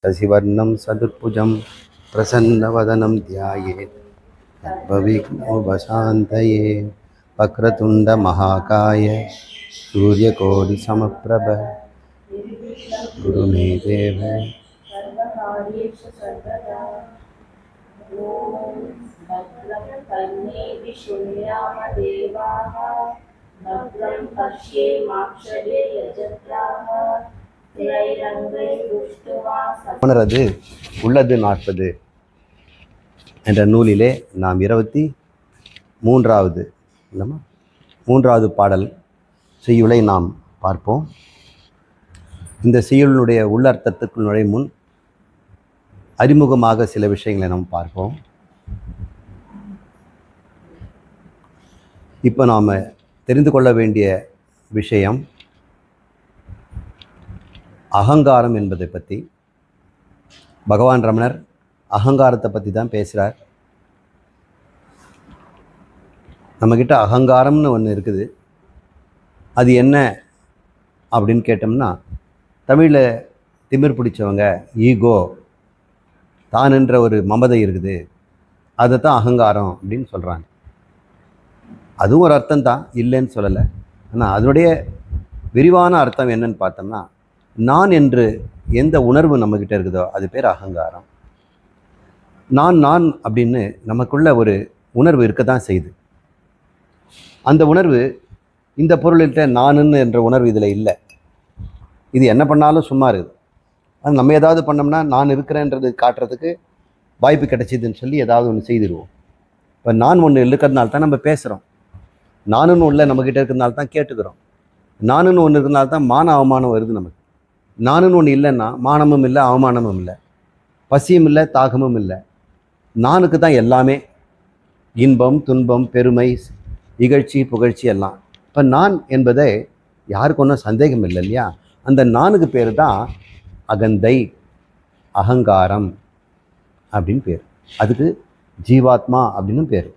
शशिवर्णं सदुर्भुजं प्रसन्नवदनं ध्यायेत् सर्वविघ्नोपशान्तये वक्रतुण्डमहाकाय सूर्यकोटिसमप्रभ गुरु मे देव भद्रं पश्येमाक्षरे यजत्राः உணரது உள்ளது 40 என்ற நூலிலே நாம் 23வது பாடல் செய்யுளை நாம் பார்ப்போம். இந்த செய்யுளுடைய உள்ளர்த்தத்துக்குள் நுழையும் முன் அறிமுகமாக சில விஷயங்களை நாம் பார்ப்போம். இப்போ நாம் தெரிந்து கொள்ள வேண்டிய விஷயம் அகங்காரம் என்பதை பற்றி. பகவான் ரமணர் அகங்காரத்தை பற்றி தான் பேசுகிறார். நம்மக்கிட்ட அகங்காரம்னு ஒன்று இருக்குது. அது என்ன அப்படின்னு கேட்டோம்னா, தமிழில் திமிர் பிடிச்சவங்க, ஈகோ, தான் என்ற ஒரு மமதை இருக்குது, அதை தான் அகங்காரம் அப்படின்னு சொல்கிறாங்க. அதுவும் ஒரு அர்த்தம் தான், இல்லைன்னு சொல்லலை. ஆனால் அதனுடைய விரிவான அர்த்தம் என்னன்னு பார்த்தோம்னா, நான் என்று எந்த உணர்வு நம்மக்கிட்ட இருக்குதோ அது பேர் அகங்காரம். நான் அப்படின்னு நமக்குள்ள ஒரு உணர்வு இருக்க தான் செய்யுது. அந்த உணர்வு இந்த பொருள்கிட்ட நானுன்னு என்ற உணர்வு இதில் இல்லை. இது என்ன பண்ணாலும் சும்மா இருக்குது. அது நம்ம ஏதாவது பண்ணோம்னா நான் இருக்கிறேன்றது காட்டுறதுக்கு வாய்ப்பு கிடைச்சிதுன்னு சொல்லி ஏதாவது ஒன்று செய்திடுவோம். இப்போ நான் ஒன்று இருக்கிறதுனால தான் நம்ம பேசுகிறோம். நானுன்னு உள்ள நம்மக்கிட்ட இருக்கிறதுனால தான் கேட்டுக்கிறோம். நானுன்னு ஒன்று இருக்கிறதுனால தான் மான அவமானம் வருது நமக்கு. நானுன்னு ஒன்று இல்லைன்னா மானமும் இல்லை, அவமானமும் இல்லை, பசியும் இல்லை, தாகமும் இல்லை. நானுக்கு தான் எல்லாமே, இன்பம், துன்பம், பெருமை, இகழ்ச்சி, புகழ்ச்சி எல்லாம். இப்போ நான் என்பதை யாருக்கு ஒன்றும் சந்தேகம் இல்லை இல்லையா? அந்த நானுக்கு பேர் தான் அகந்தை, அகங்காரம் அப்படின்னு பேர். அதுக்கு ஜீவாத்மா அப்படின்னு பேர்.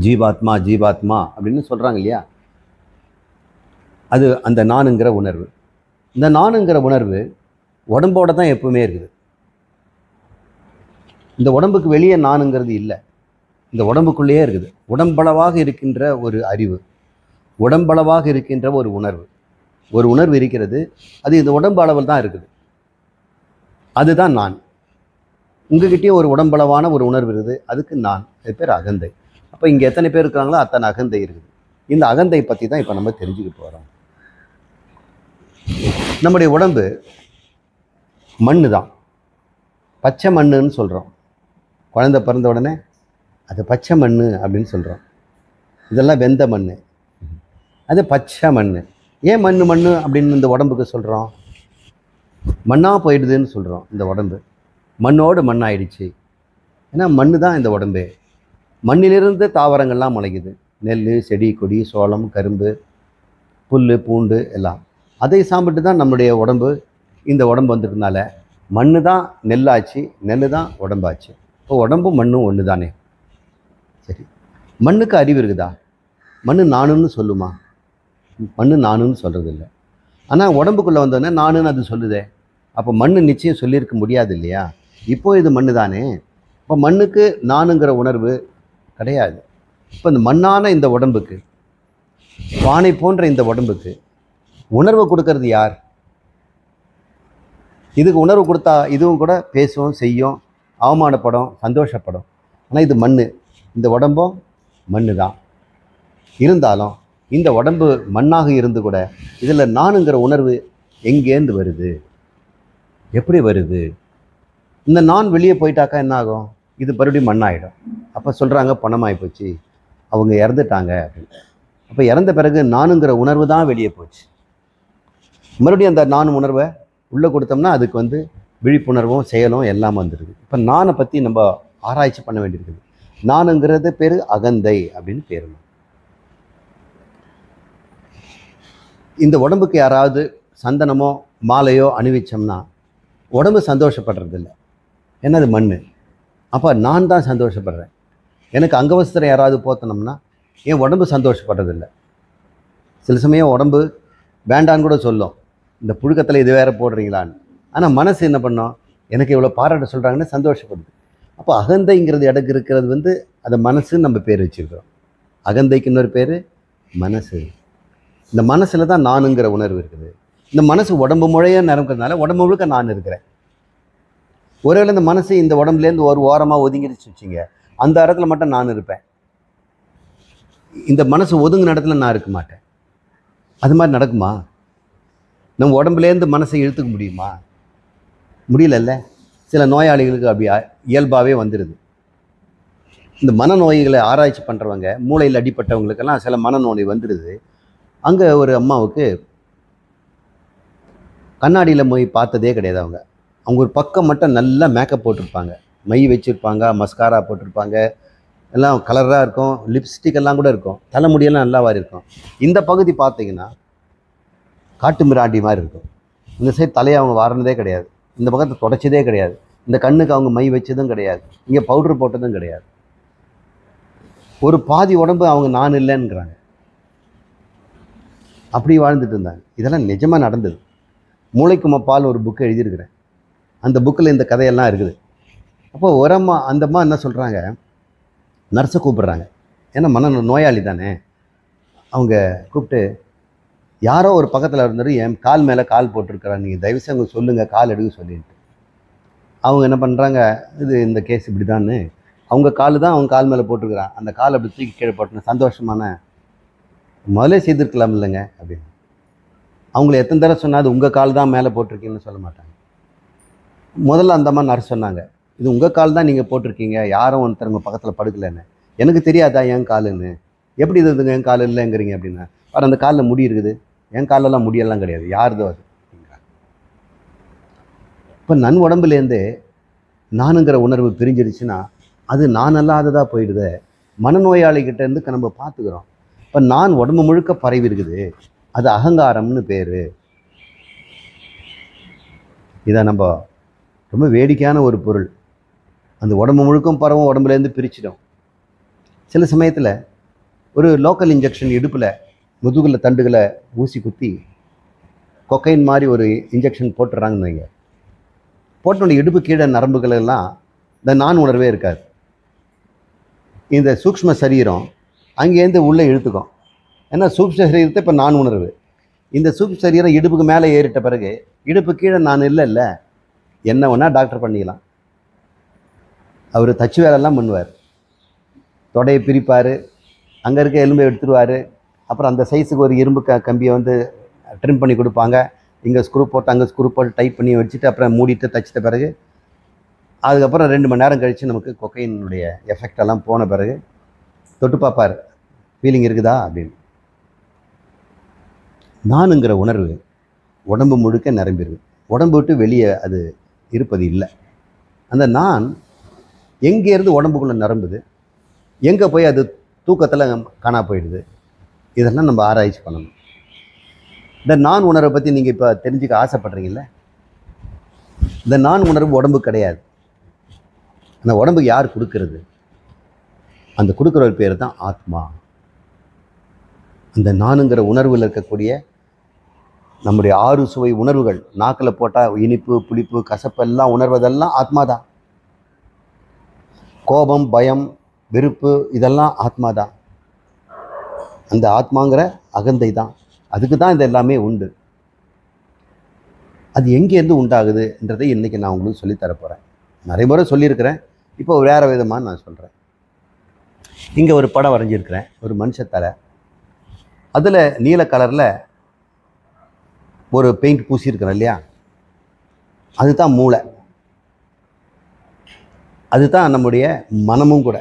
ஜீவாத்மா அப்படின்னு சொல்கிறாங்க இல்லையா? அது அந்த நானுங்கிற உணர்வு. இந்த நானுங்கிற உணர்வு உடம்போட தான் எப்பவுமே இருக்குது. இந்த உடம்புக்கு வெளியே நானுங்கிறது இல்லை, இந்த உடம்புக்குள்ளேயே இருக்குது. உடம்பளவாக இருக்கின்ற ஒரு அறிவு, உடம்பளவாக இருக்கின்ற ஒரு உணர்வு இருக்கிறது. அது இந்த உடம்பு அளவில் தான் இருக்குது. அதுதான் நான். உங்ககிட்டயே ஒரு உடம்பளவான ஒரு உணர்வு இருக்குது, அதுக்கு நான். அது பேர் அகந்தை. அப்போ இங்கே எத்தனை பேர் இருக்கிறாங்களோ அத்தனை அகந்தை இருக்குது. இந்த அகந்தை பற்றி தான் இப்போ நம்ம தெரிஞ்சுக்க போகிறோம். நம்முடைய உடம்பு மண்ணு தான், பச்சை மண்ணுன்னு சொல்கிறோம். குழந்தை பிறந்த உடனே அது பச்சை மண் அப்படின்னு சொல்கிறோம். இதெல்லாம் வெந்த மண், அது பச்சை மண். ஏன் மண் அப்படின்னு இந்த உடம்புக்கு சொல்கிறோம்? மண்ணாக போயிடுதுன்னு சொல்கிறோம். இந்த உடம்பு மண்ணோடு மண்ணாயிடுச்சு. ஏன்னா மண் தான் இந்த உடம்பு. மண்ணிலிருந்து தாவரங்கள்லாம் முளைக்குது. நெல், செடி, கொடி, சோளம், கரும்பு, புல், பூண்டு எல்லாம். அதை சாப்பிட்டு தான் நம்முடைய உடம்பு, இந்த உடம்பு வந்ததுனால மண் தான் நெல்லாச்சு, நெல் தான் உடம்பாச்சு. இப்போ உடம்பும் மண்ணும் ஒன்று தானே. சரி, மண்ணுக்கு அறிவு இருக்குதா? மண் நானுன்னு சொல்லுமா? மண் நானுன்னு சொல்கிறது இல்லை. ஆனால் உடம்புக்குள்ளே வந்தோடனே நானுன்னு அது சொல்லுதே. அப்போ மண் நிச்சயம் சொல்லியிருக்க முடியாது இல்லையா? இப்போ இது மண் தானே. இப்போ மண்ணுக்கு நானுங்கிற உணர்வு கிடையாது. இப்போ இந்த மண்ணான இந்த உடம்புக்கு, பானை போன்ற இந்த உடம்புக்கு உணர்வு கொடுக்கறது யார்? இதுக்கு உணர்வு கொடுத்தா இதுவும் கூட பேசும், செய்யும், அவமானப்படும், சந்தோஷப்படும். ஆனால் இது மண், இந்த உடம்பும் மண் தான். இருந்தாலும் இந்த உடம்பு மண்ணாக இருந்து கூட இதில் நானுங்கிற உணர்வு எங்கேருந்து வருது? எப்படி வருது? இந்த நான் வெளியே போயிட்டாக்கா என்ன ஆகும்? இது மறுபடியும் மண்ணாயிடும். அப்போ சொல்கிறாங்க பணமாகி போச்சு, அவங்க இறந்துட்டாங்க அப்படின்னு. அப்போ இறந்த பிறகு நானுங்கிற உணர்வு தான் வெளியே போச்சு. மறுபடியும் அந்த நான் உணர்வை உள்ளே கொடுத்தோம்னா அதுக்கு விழிப்புணர்வும் செயலும் எல்லாம் வந்துடுது. இப்போ நானை பற்றி நம்ம ஆராய்ச்சி பண்ண வேண்டியிருக்குது. நானுங்கிறது பேர் அகந்தை அப்படின்னு பேர். இந்த உடம்புக்கு யாராவது சந்தனமோ மாலையோ அணிவிச்சோம்னா உடம்பு சந்தோஷப்படுறதில்லை. ஏன்னா அது மண். அப்போ நான் தான் சந்தோஷப்படுறேன். எனக்கு அங்கவஸ்திரம் யாராவது போத்தனோம்னா என் உடம்பு சந்தோஷப்படுறதில்லை. சில சமயம் உடம்பு வேண்டான்னு கூட சொல்லும், இந்த புழுக்கத்தில் இது வேறு போடுறீங்களான்னு. ஆனால் மனசு என்ன பண்ணோம், எனக்கு இவ்வளோ பாராட்ட சொல்கிறாங்கன்னு சந்தோஷப்படுது. அப்போ அகந்தைங்கிறது இடக்கு இருக்கிறது வந்து அதை மனசுன்னு நம்ம பேர் வச்சுருக்கிறோம். அகந்தைக்கு இன்னொரு பேர் மனசு. இந்த மனசில் தான் நானுங்கிற உணர்வு இருக்குது. இந்த மனசு உடம்பு முழைய நிரம்புறதுனால உடம்பு முழுக்க நான் இருக்கிறேன். ஒருவேளை இந்த மனசு இந்த உடம்புலேருந்து ஒரு ஓரமாக ஒதுங்கிடுச்சு வச்சுங்க, அந்த இடத்துல மட்டும் நான் இருப்பேன். இந்த மனசு ஒதுங்கின இடத்துல நான் இருக்க மாட்டேன். அது மாதிரி நடக்குமா? நம்ம உடம்புலேருந்து மனசை இழுத்துக்க முடியுமா? முடியலல்ல. சில நோயாளிகளுக்கு அப்படி இயல்பாகவே வந்துடுது. இந்த மனநோய்களை ஆராய்ச்சி பண்ணுறவங்க, மூளையில் அடிப்பட்டவங்களுக்கெல்லாம் சில மனநோய் வந்துடுது. அங்கே ஒரு அம்மாவுக்கு கண்ணாடியில் போய் பார்த்ததே கிடையாது. அவங்க ஒரு பக்கம் மட்டும் நல்லா மேக்கப் போட்டிருப்பாங்க, மை வச்சுருப்பாங்க, மஸ்காரா போட்டிருப்பாங்க, எல்லாம் கலராக இருக்கும், லிப்ஸ்டிக் எல்லாம் கூட இருக்கும், தலைமுடியெல்லாம் நல்லாவாரி இருக்கும். இந்த பகுதி பார்த்தீங்கன்னா காட்டு மிராண்டி மாதிரி இருக்கும். இந்த சைடு தலையை அவங்க வாரினதே கிடையாது, இந்த பக்கத்தை தொடச்சதே கிடையாது, இந்த கண்ணுக்கு அவங்க மை வச்சதும் கிடையாது, இங்கே பவுட்ரு போட்டதும் கிடையாது. ஒரு பாதி உடம்பு அவங்க நான் இல்லைன்னுங்கிறாங்க. அப்படி வாழ்ந்துட்டு இருந்தாங்க. இதெல்லாம் நிஜமாக நடந்தது. மூளைக்கு மப்பால் ஒரு புக்கு எழுதியிருக்கிறேன். அந்த புக்கில் இந்த கதையெல்லாம் இருக்குது. அப்போ ஒரு அம்மா, அந்த அம்மா என்ன சொல்கிறாங்க, நர்ஸை கூப்பிட்றாங்க. ஏன்னா நோயாளி தானே. அவங்க கூப்பிட்டு, யாரோ ஒரு பக்கத்தில் இருந்தார், என் கால் மேலே கால் போட்டிருக்கிறாங்க, நீங்கள் தயவுசெய்து அவங்க சொல்லுங்கள், கால் எடுக்க சொல்லிட்டு. அவங்க என்ன பண்ணுறாங்க, இது இந்த கேஸ் இப்படி தான்னு, அவங்க கால் தான் அவங்க கால் மேலே போட்டிருக்கிறான், அந்த கால் அப்படி தூக்கி கீழே போட்டேன்னு சந்தோஷமான, முதலே செய்திருக்கலாம் இல்லைங்க அப்படின்னு. அவங்கள எத்தனை தடவை சொன்னால் அது உங்கள் கால் தான் மேலே போட்டிருக்கீங்கன்னு சொல்ல மாட்டாங்க. முதல்ல அந்த அம்மா நர்ஸ் சொன்னாங்க, இது உங்கள் கால் தான் நீங்கள் போட்டிருக்கீங்க, யாரும் ஒருத்தர் உங்கள் பக்கத்தில் படுக்கலைன்னு. எனக்கு தெரியாதா என் காலுன்னு? எப்படி இதுங்க என் கால் இல்லைங்கிறீங்க அப்படின்னா, வேறு அந்த காலில் முடி இருக்குது, என் காலெல்லாம் முடியெல்லாம் கிடையாது, யாருதோ அது அப்படிங்கிறாங்க. இப்போ நன் உடம்புலேருந்து நானுங்கிற உணர்வு பிரிஞ்சிடுச்சுன்னா அது நான் அல்லாததாக போயிடுது. மனநோயாளிகிட்டேருந்து நம்ம பார்த்துக்கிறோம். இப்போ நான் உடம்பு முழுக்க பரவி இருக்குது, அது அகங்காரம்னு பேர். இதை நம்ம ரொம்ப வேடிக்கையான ஒரு பொருள். அந்த உடம்பு முழுக்கும் பரவும், உடம்புலேருந்து பிரிச்சிடும். சில சமயத்தில் ஒரு லோக்கல் இன்ஜெக்ஷன் இடுப்பில் முதுகில் தண்டுகளை ஊசி குத்தி கொக்கைன் மாதிரி ஒரு இன்ஜெக்ஷன் போட்டுடுறாங்கன்னு வைங்க. போட்டோடைய இடுப்பு கீழே நரம்புகள் எல்லாம் இந்த நான் உணர்வே இருக்காது. இந்த சூக்ஷ்ம சரீரம் அங்கேருந்து உள்ளே இழுத்துக்கும். ஏன்னா சூக்ஷ்ம சரீரத்தை இப்போ நான் உணர்வு. இந்த சூக்ஷ்ம சரீரம் இடுப்புக்கு மேலே ஏறிட்ட பிறகு இடுப்பு கீழே நான் இல்லைல்ல, என்ன வேணால் டாக்டர் பண்ணிக்கலாம். அவர் தச்சு வேலையெல்லாம் பண்ணுவார், தொடையை பிரிப்பார், அங்கே இருக்க எலும்பை எடுத்துடுவார், அப்புறம் அந்த சைஸுக்கு ஒரு இரும்பு கம்பியை வந்து ட்ரிம் பண்ணி கொடுப்பாங்க, இங்கே ஸ்க்ரூ போட்டு அங்கே ஸ்க்ரூ போட்டு டைப் பண்ணி வச்சுட்டு அப்புறம் மூடிட்டு தச்சிட்ட பிறகு அதுக்கப்புறம் 2 மணி நேரம் கழித்து நமக்கு கொக்கையினுடைய எஃபெக்ட் எல்லாம் போன பிறகு தொட்டு பார்ப்பார், ஃபீலிங் இருக்குதா அப்படின்னு. நானுங்கிற உணர்வு உடம்பு முழுக்க நிரம்பிடுது. உடம்பு விட்டு வெளியே அது இருப்பது இல்லை. அந்த நான் எங்கேருந்து உடம்புக்குள்ளே நிரம்புது, எங்கே போய் அது தூக்கத்தில் காணா போயிடுது, இதெல்லாம் நம்ம ஆராய்ச்சி பண்ணணும். இந்த நான் உணர்வை பற்றி நீங்கள் இப்போ தெரிஞ்சுக்க ஆசைப்படுறீங்கல்ல, இந்த நான் உணர்வு உடம்பு கிடையாது. அந்த உடம்புக்கு யார் கொடுக்கறது? அந்த கொடுக்குற ஒரு பேர் தான் ஆத்மா. அந்த நானுங்கிற உணர்வில் இருக்கக்கூடிய நம்முடைய 6 சுவை உணர்வுகள், நாக்கில் போட்டால் இனிப்பு, புளிப்பு, கசப்பு எல்லாம் உணர்வதெல்லாம் ஆத்மா தான். கோபம், பயம், வெறுப்பு இதெல்லாம் ஆத்மா தான். அந்த ஆத்மாங்கிற அகந்தை தான். அதுக்கு தான் இது எல்லாமே உண்டு. அது எங்கேருந்து உண்டாகுதுன்றதை இன்றைக்கி நான் உங்களுக்கு சொல்லித்தரப்போகிறேன். நிறைய முறை சொல்லியிருக்கிறேன், இப்போ வேறு விதமாக நான் சொல்கிறேன். இங்கே ஒரு படம் வரைஞ்சிருக்கிறேன், ஒரு மனுஷத்தலை. அதில் நீல கலரில் ஒரு பெயிண்ட் பூசியிருக்கிறேன் இல்லையா, அதுதான் மூளை, அதுதான் நம்முடைய மனமும் கூட.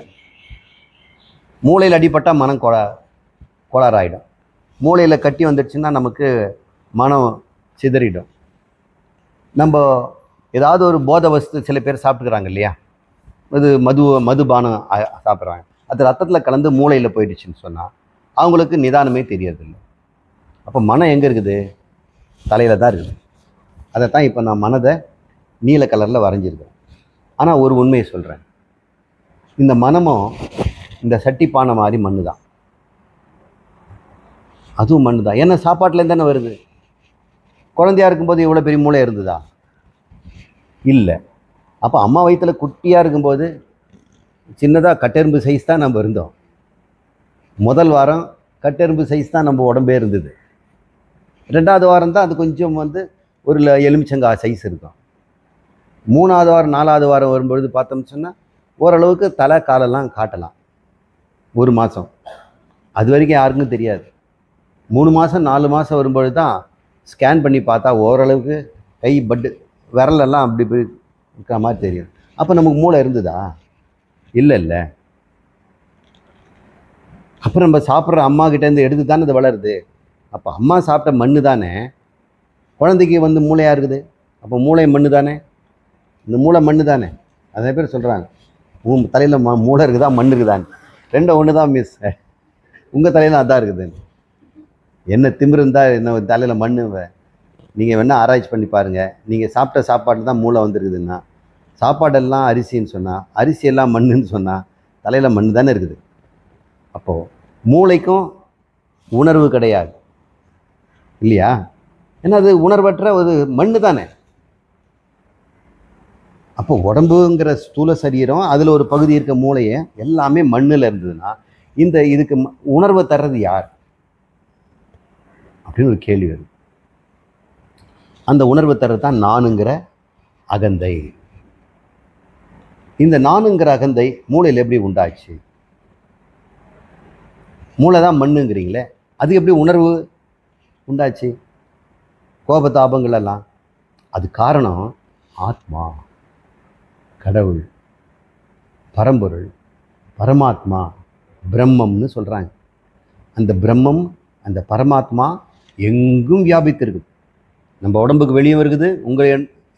மூளையில் அடிப்பட்டால் மனம் கோளாறாயிடும். மூளையில் கட்டி வந்துடுச்சுன்னா நமக்கு மனம் சிதறிடும். நம்ம ஏதாவது ஒரு போதை வஸ்து சில பேர் சாப்பிட்டுக்கிறாங்க இல்லையா, அது மதுபானம் சாப்பிட்றாங்க, அது ரத்தத்தில் கலந்து மூளையில் போயிடுச்சுன்னு சொன்னால் அவங்களுக்கு நிதானமே தெரியறதில்லை. அப்போ மனம் எங்கே இருக்குது? தலையில் தான் இருக்குது. அதை தான் இப்போ நான் மனதை நீல கலரில் வரைஞ்சிருக்கேன். ஆனால் ஒரு உண்மையை சொல்கிறேன், இந்த மனமும் இந்த சட்டி பானை மாதிரி மண்ணு தான், அதுவும் மண்ணு தான். ஏன்னா சாப்பாட்டிலேருந்து தானே வருது. குழந்தையாக இருக்கும்போது எவ்வளோ பெரிய மூளை இருந்ததா? இல்லை. அப்போ அம்மா வயிற்றில் குட்டியாக இருக்கும்போது சின்னதாக கட்டெரும்பு சைஸ் தான் நம்ம இருந்தோம். முதல் வாரம் கட்டெரும்பு சைஸ் தான் நம்ம உடம்பே இருந்தது. 2வது வாரம் தான் அது கொஞ்சம் ஒரு எலுமிச்சங்காய் சைஸ் இருக்கும். 3வது வாரம் 4வது வாரம் வரும்பொழுது பார்த்தோம்னு சொன்னால் ஓரளவுக்கு தலை காலெல்லாம் காட்டலாம். 1 மாதம் அது வரைக்கும் யாருக்கும் தெரியாது. 3 மாதம் 4 மாதம் வரும்பொழுது தான் ஸ்கேன் பண்ணி பார்த்தா ஓரளவுக்கு கை பட்டு விரலெல்லாம் அப்படி இப்படி இருக்கிற மாதிரி தெரியும். அப்போ நமக்கு மூளை இருந்ததா? இல்லை. அப்புறம் நம்ம சாப்பிட்ற அம்மா கிட்டேருந்து எடுத்து தானே அது வளருது. அப்போ அம்மா சாப்பிட்ட மண்ணு தானே குழந்தைக்கு மூளையாக இருக்குது. அப்போ மூளை மண்ணு தானே, இந்த மூளை மண்ணு தானே. அதே பேர் சொல்கிறாங்க, உங்கள் தலையில் மூளை இருக்குதா மண் இருக்குதான்னு. 2 ஒன்று தான் மிஸ். உங்கள் தலையில் அதான் இருக்குதுன்னு. என்ன திமிரு இருந்தால் என்ன தலையில் மண்? நீங்கள் வேணால் ஆராய்ச்சி பண்ணி பாருங்கள். நீங்கள் சாப்பிட்ட சாப்பாடு தான் மூளை வந்துருக்குதுன்னா, சாப்பாடெல்லாம் அரிசின்னு சொன்னால், அரிசியெல்லாம் மண்ணுன்னு சொன்னால் தலையில் மண் தானே இருக்குது. அப்போது மூளைக்கும் உணர்வு கிடையாது இல்லையா? ஏன்னா அது உணர்வற்ற ஒரு மண்ணு தானே. அப்போ உடம்புங்கிற ஸ்தூல சரீரம் அதில் ஒரு பகுதி இருக்க மூளையை எல்லாமே மண்ணில் இருந்ததுன்னா இதுக்கு உணர்வை தர்றது யார் அப்படின்னு ஒரு கேள்வி வருது. அந்த உணர்வை தர்றது தான் நானுங்கிற அகந்தை. இந்த நானுங்கிற அகந்தை மூளையில் எப்படி உண்டாச்சு? மூளை தான் மண்ணுங்கிறீங்களே, அது எப்படி உணர்வு உண்டாச்சு? கோபதாபங்கள் எல்லாம் அது காரணம் ஆத்மா, கடவுள், பரம்பொருள், பரமாத்மா, பிரம்மம்னு சொல்கிறாங்க. அந்த பிரம்மம், அந்த பரமாத்மா எங்கும் வியாபித்திருக்குது. நம்ம உடம்புக்கு வெளியும் இருக்குது,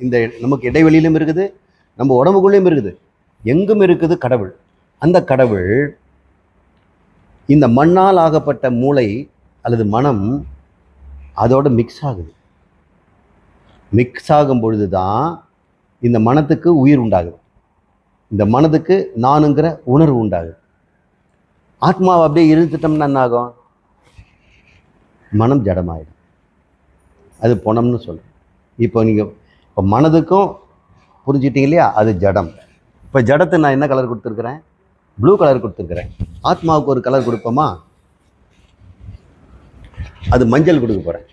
இந்த நமக்கு இடைவெளியிலும் இருக்குது, நம்ம உடம்புக்குள்ளேயும் இருக்குது, எங்கும் இருக்குது கடவுள். அந்த கடவுள் இந்த மண்ணால் ஆகப்பட்ட மூளை அல்லது மனம் அதோட மிக்ஸ் ஆகுது. மிக்ஸ் ஆகும் பொழுது தான் இந்த மனத்துக்கு உயிர் உண்டாகுது. இந்த மனதுக்கு நானுங்கிற உணர்வு உண்டாகுது. ஆத்மாவை அப்படியே இருந்துட்டோம்னா என்ன ஆகும்? மனம் ஜடமாயிடும். அது பொணம்னு சொல்லும். இப்போ மனதுக்கும் புரிஞ்சுட்டீங்க இல்லையா? அது ஜடம். இப்போ ஜடத்தை நான் என்ன கலர் கொடுத்துருக்குறேன்? ப்ளூ கலர் கொடுத்துருக்குறேன். ஆத்மாவுக்கு ஒரு கலர் கொடுப்போமா? அது மஞ்சள் கொடுக்க போகிறேன்.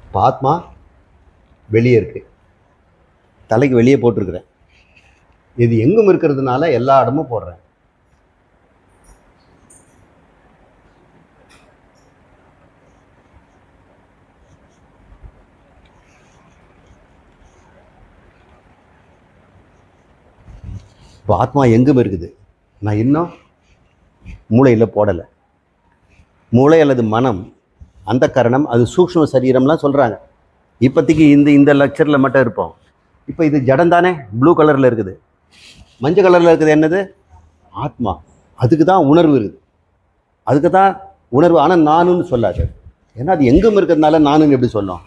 இப்போ ஆத்மா வெளியே இருக்கு, தலைக்கு வெளியே போட்டிருக்கிறேன். இது எங்கும் இருக்கிறதுனால எல்லா இடமும் போடுறேன். இப்போ ஆத்மா எங்கும் இருக்குது, நான் இன்னும் மூளையில் போடலை. மூளை அல்லது மனம், அந்த கரணம், அது சூக்ஷ்ம சரீரம்லாம் சொல்கிறாங்க. இப்போதைக்கு இந்த லெக்சரில் மட்டும் இருப்போம். இப்போ இது ஜடம் தானே, ப்ளூ கலரில் இருக்குது. மஞ்சள் கலரில் இருக்குது என்னது? ஆத்மா. அதுக்கு தான் உணர்வு இருக்குது, அதுக்கு தான் உணர்வு. ஆனால் நானுன்னு சொல்லாது. ஏன்னா அது எங்கும் இருக்கிறதுனால நானுன்னு எப்படி சொல்லும்?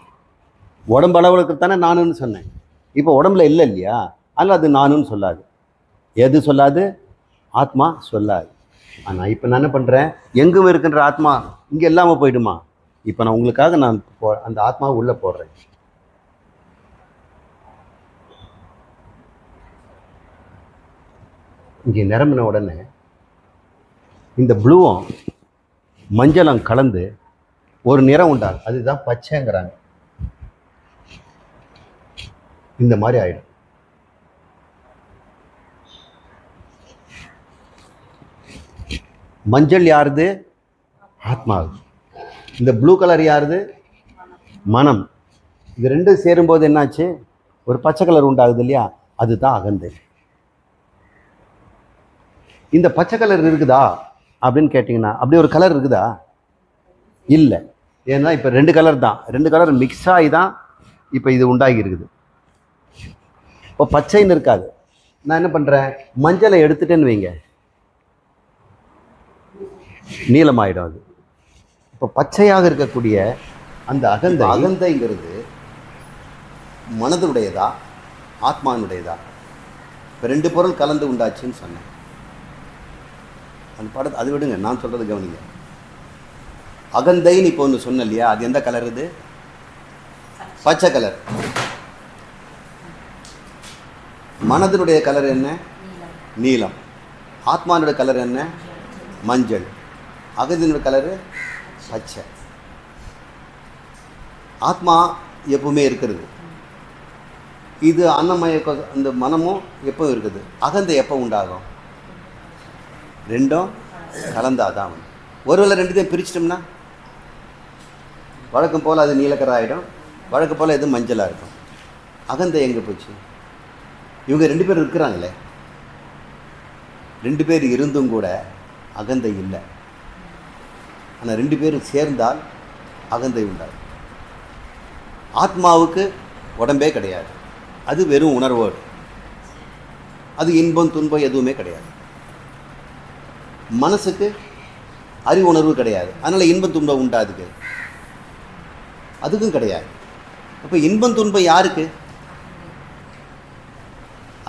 உடம்பு அளவில் இருக்கிறது தானே நானுன்னு சொன்னேன். இப்போ உடம்புல இல்லை இல்லையா? அதனால் அது நானுன்னு சொல்லாது. எது சொல்லாது? ஆத்மா சொல்லாது. ஆனால் இப்போ நான் என்ன பண்ணுறேன்? எங்கும் இருக்கின்ற ஆத்மா இங்கே இல்லாமல் போயிடுமா? இப்போ நான் உங்களுக்காக அந்த ஆத்மாவை உள்ளே போடுறேன். இங்கே நிரம்பின உடனே இந்த ப்ளூவும் மஞ்சளும் கலந்து ஒரு நிறம் உண்டாகும். அதுதான் பச்சைங்கிறாங்க. இந்த மாதிரி ஆயிடும். மஞ்சள் யாருது? ஆத்மாவுது. இந்த ப்ளூ கலர் யாருது? மனம். இது ரெண்டும் சேரும்போது என்னாச்சு? ஒரு பச்சை கலர் உண்டாகுது இல்லையா? அதுதான் அகந்தை. இந்த பச்சை கலர் இருக்குதா அப்படின்னு கேட்டிங்கன்னா, அப்படி ஒரு கலர் இருக்குதா? இல்லை. ஏன்னா இப்போ 2 கலர் தான், 2 கலர் மிக்ஸ் ஆகி தான் இப்போ இது உண்டாகி இருக்குது. இப்போ பச்சைன்னு இருக்காது. நான் என்ன பண்ணுறேன்? மஞ்சளை எடுத்துட்டேன்னு வைங்க, நீலமாயிடும் அது. இப்போ பச்சையாக இருக்கக்கூடிய அந்த அகந்தைங்கிறது மனதுடையதா ஆத்மானுடையதா? இப்போ 2 பொருள் கலந்து உண்டாச்சுன்னு சொன்னேன். அந்த படத்தை அது விடுங்க, நான் சொல்கிறது கவனிங்க. அகந்தைன்னு இப்போ ஒன்று சொன்னேன் இல்லையா, அது எந்த கலர்? இது பச்சை கலர். மனதினுடைய கலர் என்ன? நீலம். ஆத்மானுடைய கலர் என்ன? மஞ்சள். அகந்தினுடைய கலரு பச்சை. ஆத்மா எப்பவுமே இருக்கிறது. இது அன்னமய இந்த மனமும் எப்போ இருக்குது. அகந்தை எப்போ உண்டாகும்? ரெண்டும் கலந்தாதான். ஒருவேளை ரெண்டுத்தையும் பிரிச்சிட்டோம்னா வழக்கம் போல் அது நீலக்கரை ஆகிடும், வழக்கம் போல் எது மஞ்சளாக இருக்கும். அகந்தை எங்கே போச்சு? இவங்க 2 பேர் இருக்கிறாங்களே, 2 பேர் இருந்தும் கூட அகந்தை இல்லை. ஆனால் 2 பேரும் சேர்ந்தால் அகந்தை உண்டாகும். ஆத்மாவுக்கு உடம்பே கிடையாது, அது வெறும் உணர்வோடு. அது இன்பம் துன்பம் எதுவுமே கிடையாது. மனசுக்கு அறிவு உணர்வு கிடையாது, அதனால் இன்பம் துன்பம் உண்டா? அதுக்கும் கிடையாது. அப்போ இன்பம் துன்பம் யாருக்கு?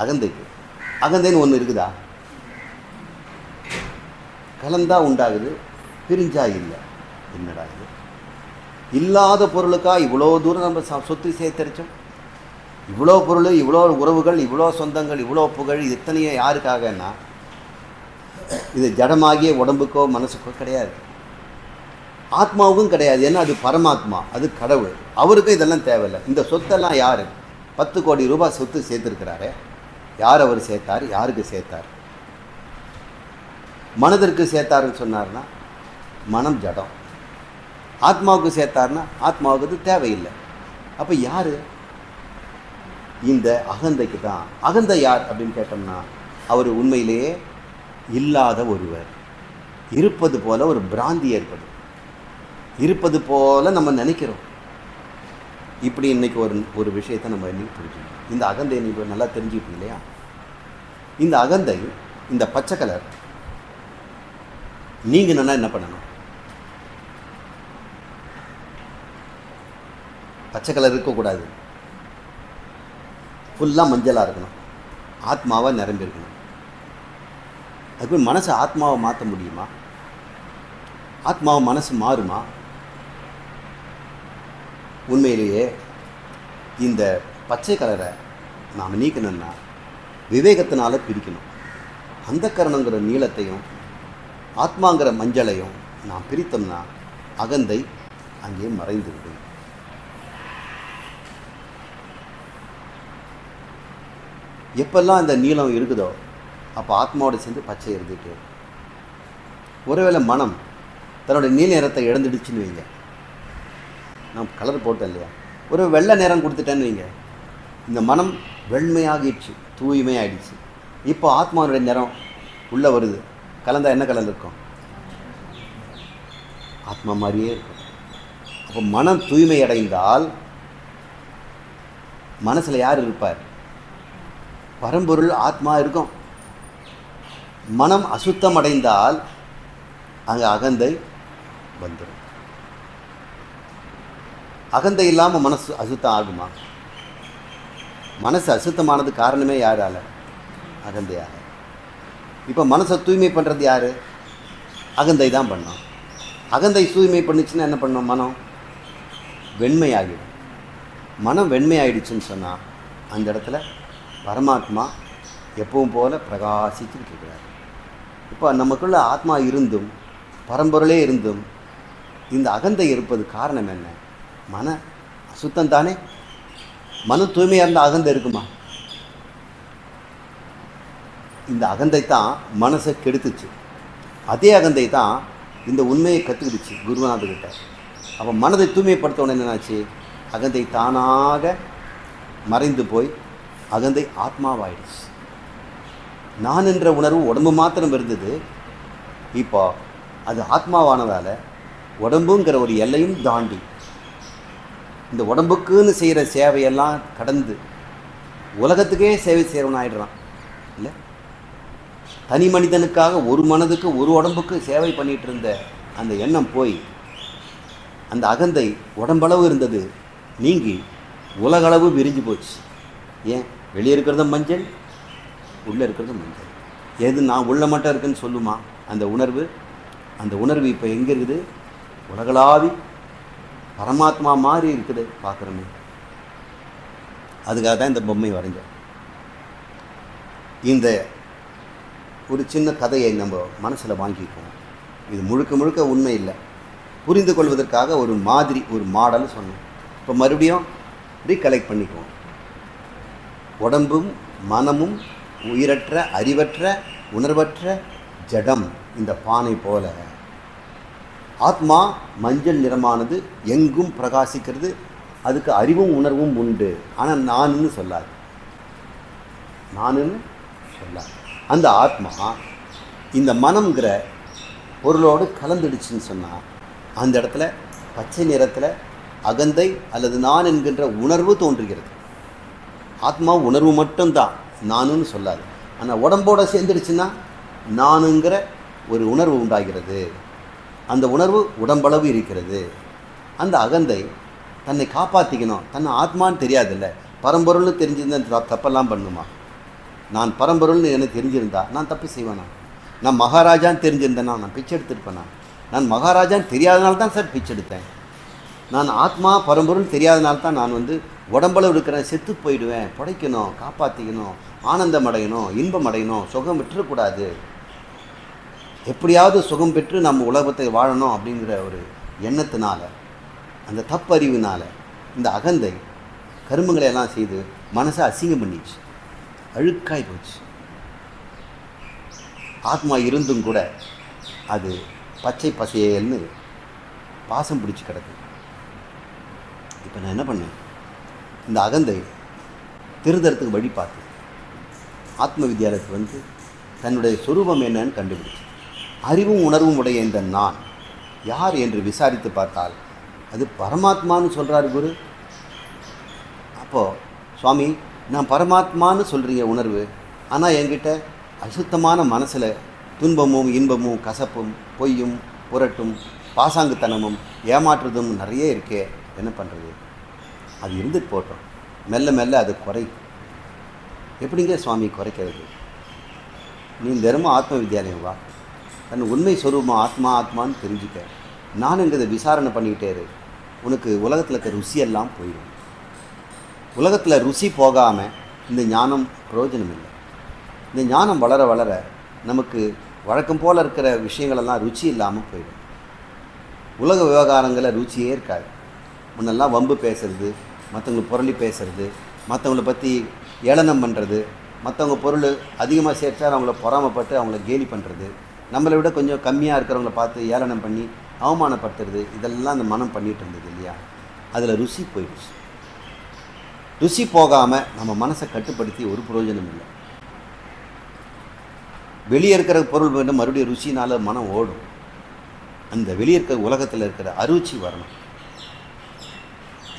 அகந்தைக்கு. அகந்தைன்னு ஒன்று இருக்குதா? கலந்தா உண்டாகுது, பிரிஞ்சா இல்லை. என்னடா இது? இல்லாத பொருளுக்கா இவ்வளோ தூரம் நம்ம சொத்து சேர்த்தரிச்சோம்? இவ்வளோ பொருள், இவ்வளோ உறவுகள், இவ்வளோ சொந்தங்கள், இவ்வளோ புகழ், எத்தனையோ யாருக்காகன்னா இது ஜடமாகிய உடம்புக்கோ மனசுக்கோ கிடையாது. ஆத்மாவுக்கும் கிடையாது. ஏன்னா அது பரமாத்மா, அது கடவுள். அவருக்கும் இதெல்லாம் தேவையில்லை. இந்த சொத்தெல்லாம் யார்? 10 கோடி ரூபாய் சொத்து சேர்த்துருக்கிறாரு. யார் அவர் சேர்த்தார்? யாருக்கு சேர்த்தார்? மனதிற்கு சேர்த்தாருன்னு சொன்னார்னா மனம் ஜடம். ஆத்மாவுக்கு சேர்த்தார்னா ஆத்மாவுக்கு அது தேவையில்லை. அப்போ யார்? இந்த அகந்தைக்கு தான். அகந்தை யார் அப்படின்னு கேட்டோம்னா அவர் உண்மையிலேயே இல்லாத ஒருவர். இருப்பது போல ஒரு பிராந்தி ஏற்படும். இருப்பது போல நம்ம நினைக்கிறோம். இப்படி இன்னைக்கு ஒரு விஷயத்தை நம்ம இன்னைக்கு புரிஞ்சுக்கணும். இந்த அகந்தை நீங்கள் நல்லா தெரிஞ்சுக்கிட்டீங்க இல்லையா? இந்த அகந்தை, இந்த பச்சை கலர் நீங்கணும்னா என்ன பண்ணணும்? பச்சை கலர் இருக்கக்கூடாது, ஃபுல்லாக மஞ்சளாக இருக்கணும், ஆத்மாவை நிரம்பியிருக்கணும். அதுக்கு மனசு ஆத்மாவை மாற்ற முடியுமா? ஆத்மாவை மனசு மாறுமா? உண்மையிலேயே இந்த பச்சை கலரை நாம் நீக்கணும்னா விவேகத்தினால பிரிக்கணும். அந்த கரணங்கிற நீளத்தையும் ஆத்மாங்கிற மஞ்சளையும் நாம் பிரித்தோம்னா அகந்தை அங்கே மறைந்து விடும். எப்பெல்லாம் இந்த நீளம் இருக்குதோ அப்போ ஆத்மாவோட சேர்ந்து பச்சை இருந்துட்டு, ஒருவேளை மனம் தன்னோட நீல நிறத்தை இழந்துடுச்சுன்னு வைங்க, நான் கலர் போட்டேன் இல்லையா, ஒரு வெள்ளை நிறம் கொடுத்துட்டேன்னு வைங்க, இந்த மனம் வெண்மையாகிடுச்சு, தூய்மையாகிடுச்சு. இப்போ ஆத்மாவுடைய நிறம் உள்ளே வருது, கலந்தால் என்ன கலர் இருக்கும்? ஆத்மா மாதிரியே இருக்கும். அப்போ மனம் தூய்மை அடைந்தால் மனசில் யார் இருப்பார்? பரம்பொருள் ஆத்மா இருக்கும். மனம் அசுத்தம் அடைந்தால் அங்கே அகந்தை வந்துடும். அகந்தை இல்லாமல் மனசு அசுத்தம் ஆகுமா? மனசு அசுத்தமானது காரணமே யாரால? அகந்தையாக. இப்போ மனசை தூய்மை பண்ணுறது யார்? அகந்தை தான் பண்ணோம். அகந்தை தூய்மை பண்ணிச்சுன்னா என்ன பண்ணோம்? மனம் வெண்மையாகிடும். மனம் வெண்மையாகிடுச்சுன்னு சொன்னால் அந்த இடத்துல பரமாத்மா எப்பவும் போல பிரகாசிச்சுட்டு இருக்கிறார். இப்போ நமக்குள்ள ஆத்மா இருந்தும் பரம்பொருளே இருந்தும் இந்த அகந்தை இருப்பது காரணம் என்ன? மன அசுத்தம் தானே. மனம் தூய்மையாக இருந்தால் அகந்தை இருக்குமா? இந்த அகந்தை தான் மனசை கெடுத்துச்சு. அதே அகந்தை தான் இந்த உண்மையை கற்றுக்கிடுச்சு குருநாதர்கிட்ட. அப்போ மனதை தூய்மைப்படுத்தணும் என்னாச்சு? அகந்தை தானாக மறைந்து போய் அகந்தை ஆத்மாவாயிடுச்சு. நான் என்ற உணர்வு உடம்பு மாத்திரம் இருந்தது. இப்போ அது ஆத்மாவானதால் உடம்புங்கிற ஒரு எல்லையும் தாண்டி இந்த உடம்புக்குன்னு செய்கிற சேவையெல்லாம் கடந்து உலகத்துக்கே சேவை செய்கிறவன் ஆகிடுறான் இல்லை? தனி மனிதனுக்காக ஒரு மனதுக்கு ஒரு உடம்புக்கு சேவை பண்ணிகிட்டு இருந்த அந்த எண்ணம் போய் அந்த அகந்தை உடம்பளவு இருந்தது நீங்கி உலகளவு விரிஞ்சு போச்சு. ஏன்? வெளியே இருக்கிறத மஞ்சள், உள்ளே இருக்கிறது மஞ்சள். எது நான் உள்ள மட்டும் இருக்குன்னு சொல்லுமா அந்த உணர்வு? அந்த உணர்வு இப்போ எங்கே இருக்குது? உலகளாவி பரமாத்மா மாதிரி இருக்குது, பார்க்குறோமே. அதுக்காக தான் இந்த பொம்மை வரைஞ்சேன். இந்த ஒரு சின்ன கதையை நம்ம மனசில் வாங்கிக்குவோம். இது முழுக்க முழுக்க உண்மை இல்லை, புரிந்து கொள்வதற்காக ஒரு மாதிரி, ஒரு மாடல் சொன்னோம். இப்போ மறுபடியும் ரீகலெக்ட் பண்ணிக்குவோம். உடம்பும் மனமும் உயிரற்ற, அறிவற்ற, உணர்வற்ற ஜடம் இந்த பானை போல. ஆத்மா மஞ்சள் நிறமானது, எங்கும் பிரகாசிக்கிறது. அதுக்கு அறிவும் உணர்வும் உண்டு. ஆனால் நானுன்னு சொல்லாது, நானுன்னு சொல்லாது. அந்த ஆத்மா இந்த மனம்ங்கிற பொருளோடு கலந்துடுச்சுன்னு சொன்னால் அந்த இடத்துல பச்சை நிறத்தில் அகந்தை அல்லது நான் என்கின்ற உணர்வு தோன்றுகிறது. ஆத்மா உணர்வு மட்டும்தான், நானுன்னு சொல்லாது. ஆனால் உடம்போடு சேர்ந்துடுச்சுன்னா நானுங்கிற ஒரு உணர்வு உண்டாகிறது. அந்த உணர்வு உடம்பளவு இருக்கிறது. அந்த அகந்தை தன்னை காப்பாற்றிக்கணும். தன்னை ஆத்மான்னு தெரியாதில்ல, பரம்பொருள்னு தெரிஞ்சிருந்தா தப்பெல்லாம் பண்ணுமா? நான் பரம்பொருள்னு எனக்கு தெரிஞ்சிருந்தா நான் தப்பு செய்வேனா? நான் மகாராஜான்னு தெரிஞ்சிருந்தேன்னா நான் பிச்சை எடுத்துருப்பேனா? நான் மகாராஜான்னு தெரியாதனால தான் சார் பிச்சை எடுத்தேன். நான் ஆத்மா பரம்பொருள் தெரியாதனால தான் நான் உடம்பளவு இருக்கிறேன். செத்து போயிடுவேன். புடைக்கணும், காப்பாற்றிக்கணும், ஆனந்தம் அடையணும், இன்பம் அடையணும், சுகம் விட்டுறக்கூடாது, எப்படியாவது சுகம் பெற்று நம்ம உலகத்தை வாழணும் அப்படிங்கிற ஒரு எண்ணத்தினால, அந்த தப்பறிவினால் இந்த அகந்தை கருமங்களை எல்லாம் செய்து மனசை அசிங்கம் பண்ணிச்சு, அழுக்காய் போச்சு. ஆத்மா இருந்தும் கூட அது பச்சை பசையல்னு பாசம் பிடிச்சி கிடக்கு. இப்போ நான் என்ன பண்ணேன்? இந்த அகந்தை திருதறத்துக்கு வழி பார்த்து ஆத்ம வித்யாலயத்துக்கு தன்னுடைய சொரூபம் என்னன்னு கண்டுபிடிச்சு, அறிவும் உணர்வும் உடைய இந்த நான் யார் என்று விசாரித்து பார்த்தால் அது பரமாத்மான்னு சொல்கிறார் குரு. அப்போது சுவாமி, நான் பரமாத்மான்னு சொல்கிறீங்க உணர்வு, ஆனால் என்கிட்ட அசுத்தமான மனசில் துன்பமும் இன்பமும் கசப்பும் பொய்யும் புரட்டும் பாசாங்குத்தனமும் ஏமாற்றுறதும் நிறைய இருக்கே, என்ன பண்ணுறது? அது இருந்துட்டு போட்டோம், மெல்ல மெல்ல அது குறைக்கும். எப்படிங்க சுவாமி குறைக்கிறது? நீ தினமும் ஆத்ம வித்யாலயம் வா, தன் உண்மை சொரூபம் ஆத்மா ஆத்மான்னு தெரிஞ்சுக்க. நானுங்கிறத விசாரணை பண்ணிக்கிட்டே இரு. உனக்கு உலகத்தில் இருக்க ருசியெல்லாம் போயிடும். உலகத்தில் ருசி போகாமல் இந்த ஞானம் பிரயோஜனம் இல்லை. இந்த ஞானம் வளர வளர நமக்கு வழக்கம் போல் இருக்கிற விஷயங்களெல்லாம் ருச்சி இல்லாமல் போயிடும். உலக விவகாரங்களில் ருச்சியே இருக்காது. முன்னெல்லாம் வம்பு பேசுறது, மற்றவங்களை புரளி பேசுறது, மற்றவங்களை பற்றி ஏளனம் பண்ணுறது, மற்றவங்க பொருள் அதிகமாக சேர்த்தா அவங்கள பொறாமப்பட்டு அவங்கள கேலி பண்ணுறது, நம்மளை விட கொஞ்சம் கம்மியாக இருக்கிறவங்கள பார்த்து ஏளனம் பண்ணி அவமானப்படுத்துறது, இதெல்லாம் அந்த மனம் பண்ணிகிட்டு இருந்தது இல்லையா? அதில் ருசி போயிடுச்சு. ருசி போகாமல் நம்ம மனசை கட்டுப்படுத்தி ஒரு பிரயோஜனம் இல்லை. வெளியே இருக்கிற பொருள் வேண்டும், மறுபடியும் ருசினால் மனம் ஓடும். அந்த வெளியே இருக்கிற உலகத்தில் இருக்கிற அருச்சி வரணும்.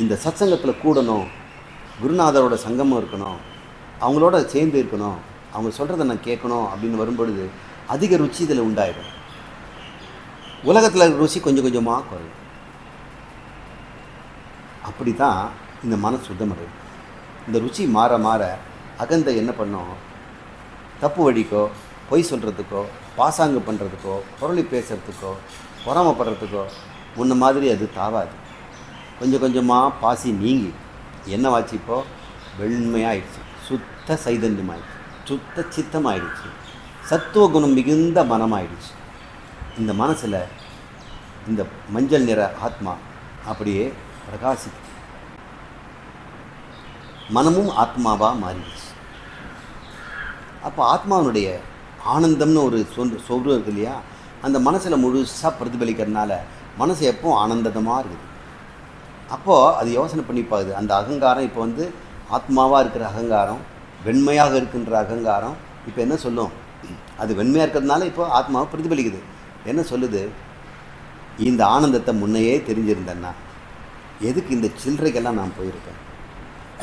இந்த சத்சங்கத்தில் கூடணும், குருநாதரோட சங்கமம் இருக்கணும், அவங்களோட சேர்ந்து இருக்கணும், அவங்க சொல்கிறத நான் கேட்கணும் அப்படின்னு வரும்பொழுது அதிக ருச்சி இதில் உண்டாயிடும். உலகத்தில் இருக்கிற ருசி கொஞ்சம் கொஞ்சமாக குறையும். அப்படி தான் இந்த மனசு சுத்தமடையும். இந்த ருச்சி மாற மாற அகந்தை என்ன பண்ணும்? தப்பு வழிக்கோ, பொய் சொல்கிறதுக்கோ, பாசாங்கு பண்ணுறதுக்கோ, பொருளை பேசுகிறதுக்கோ, பொறாமப்படுறதுக்கோ முன்ன மாதிரி அது தாவாது. கொஞ்சம் கொஞ்சமாக பாசி நீங்கி என்னவாச்சு? இப்போது வெண்மையாகிடுச்சு, சுத்த சைதன்யமாகிடுச்சு, சுத்த சித்தமாகிடுச்சு, சத்துவ குணம் மிகுந்த மனமாயிடுச்சு. இந்த மனசில் இந்த மஞ்சள் நிற ஆத்மா அப்படியே பிரகாசிக்கு. மனமும் ஆத்மாவாக மாறிடுச்சு. அப்போ ஆத்மாவனுடைய ஆனந்தம்னு ஒரு சொல் இருக்கு இல்லையா? அந்த மனசில் முழுசாக பிரதிபலிக்கிறதுனால மனசு எப்பவும் ஆனந்தமாக இருக்குது. அப்போது அது யோசனை பண்ணி பார்க்குது. அந்த அகங்காரம் இப்போ ஆத்மாவாக இருக்கிற அகங்காரம், வெண்மையாக இருக்கின்ற அகங்காரம் இப்போ என்ன சொல்லும்? அது வெண்மையாக இருக்கிறதுனால இப்போ ஆத்மாவை பிரதிபலிக்குது. என்ன சொல்லுது? இந்த ஆனந்தத்தை முன்னையே தெரிஞ்சிருந்தேன்னா எதுக்கு இந்த சில்லறைக்கெல்லாம் நான் போயிருக்கேன்?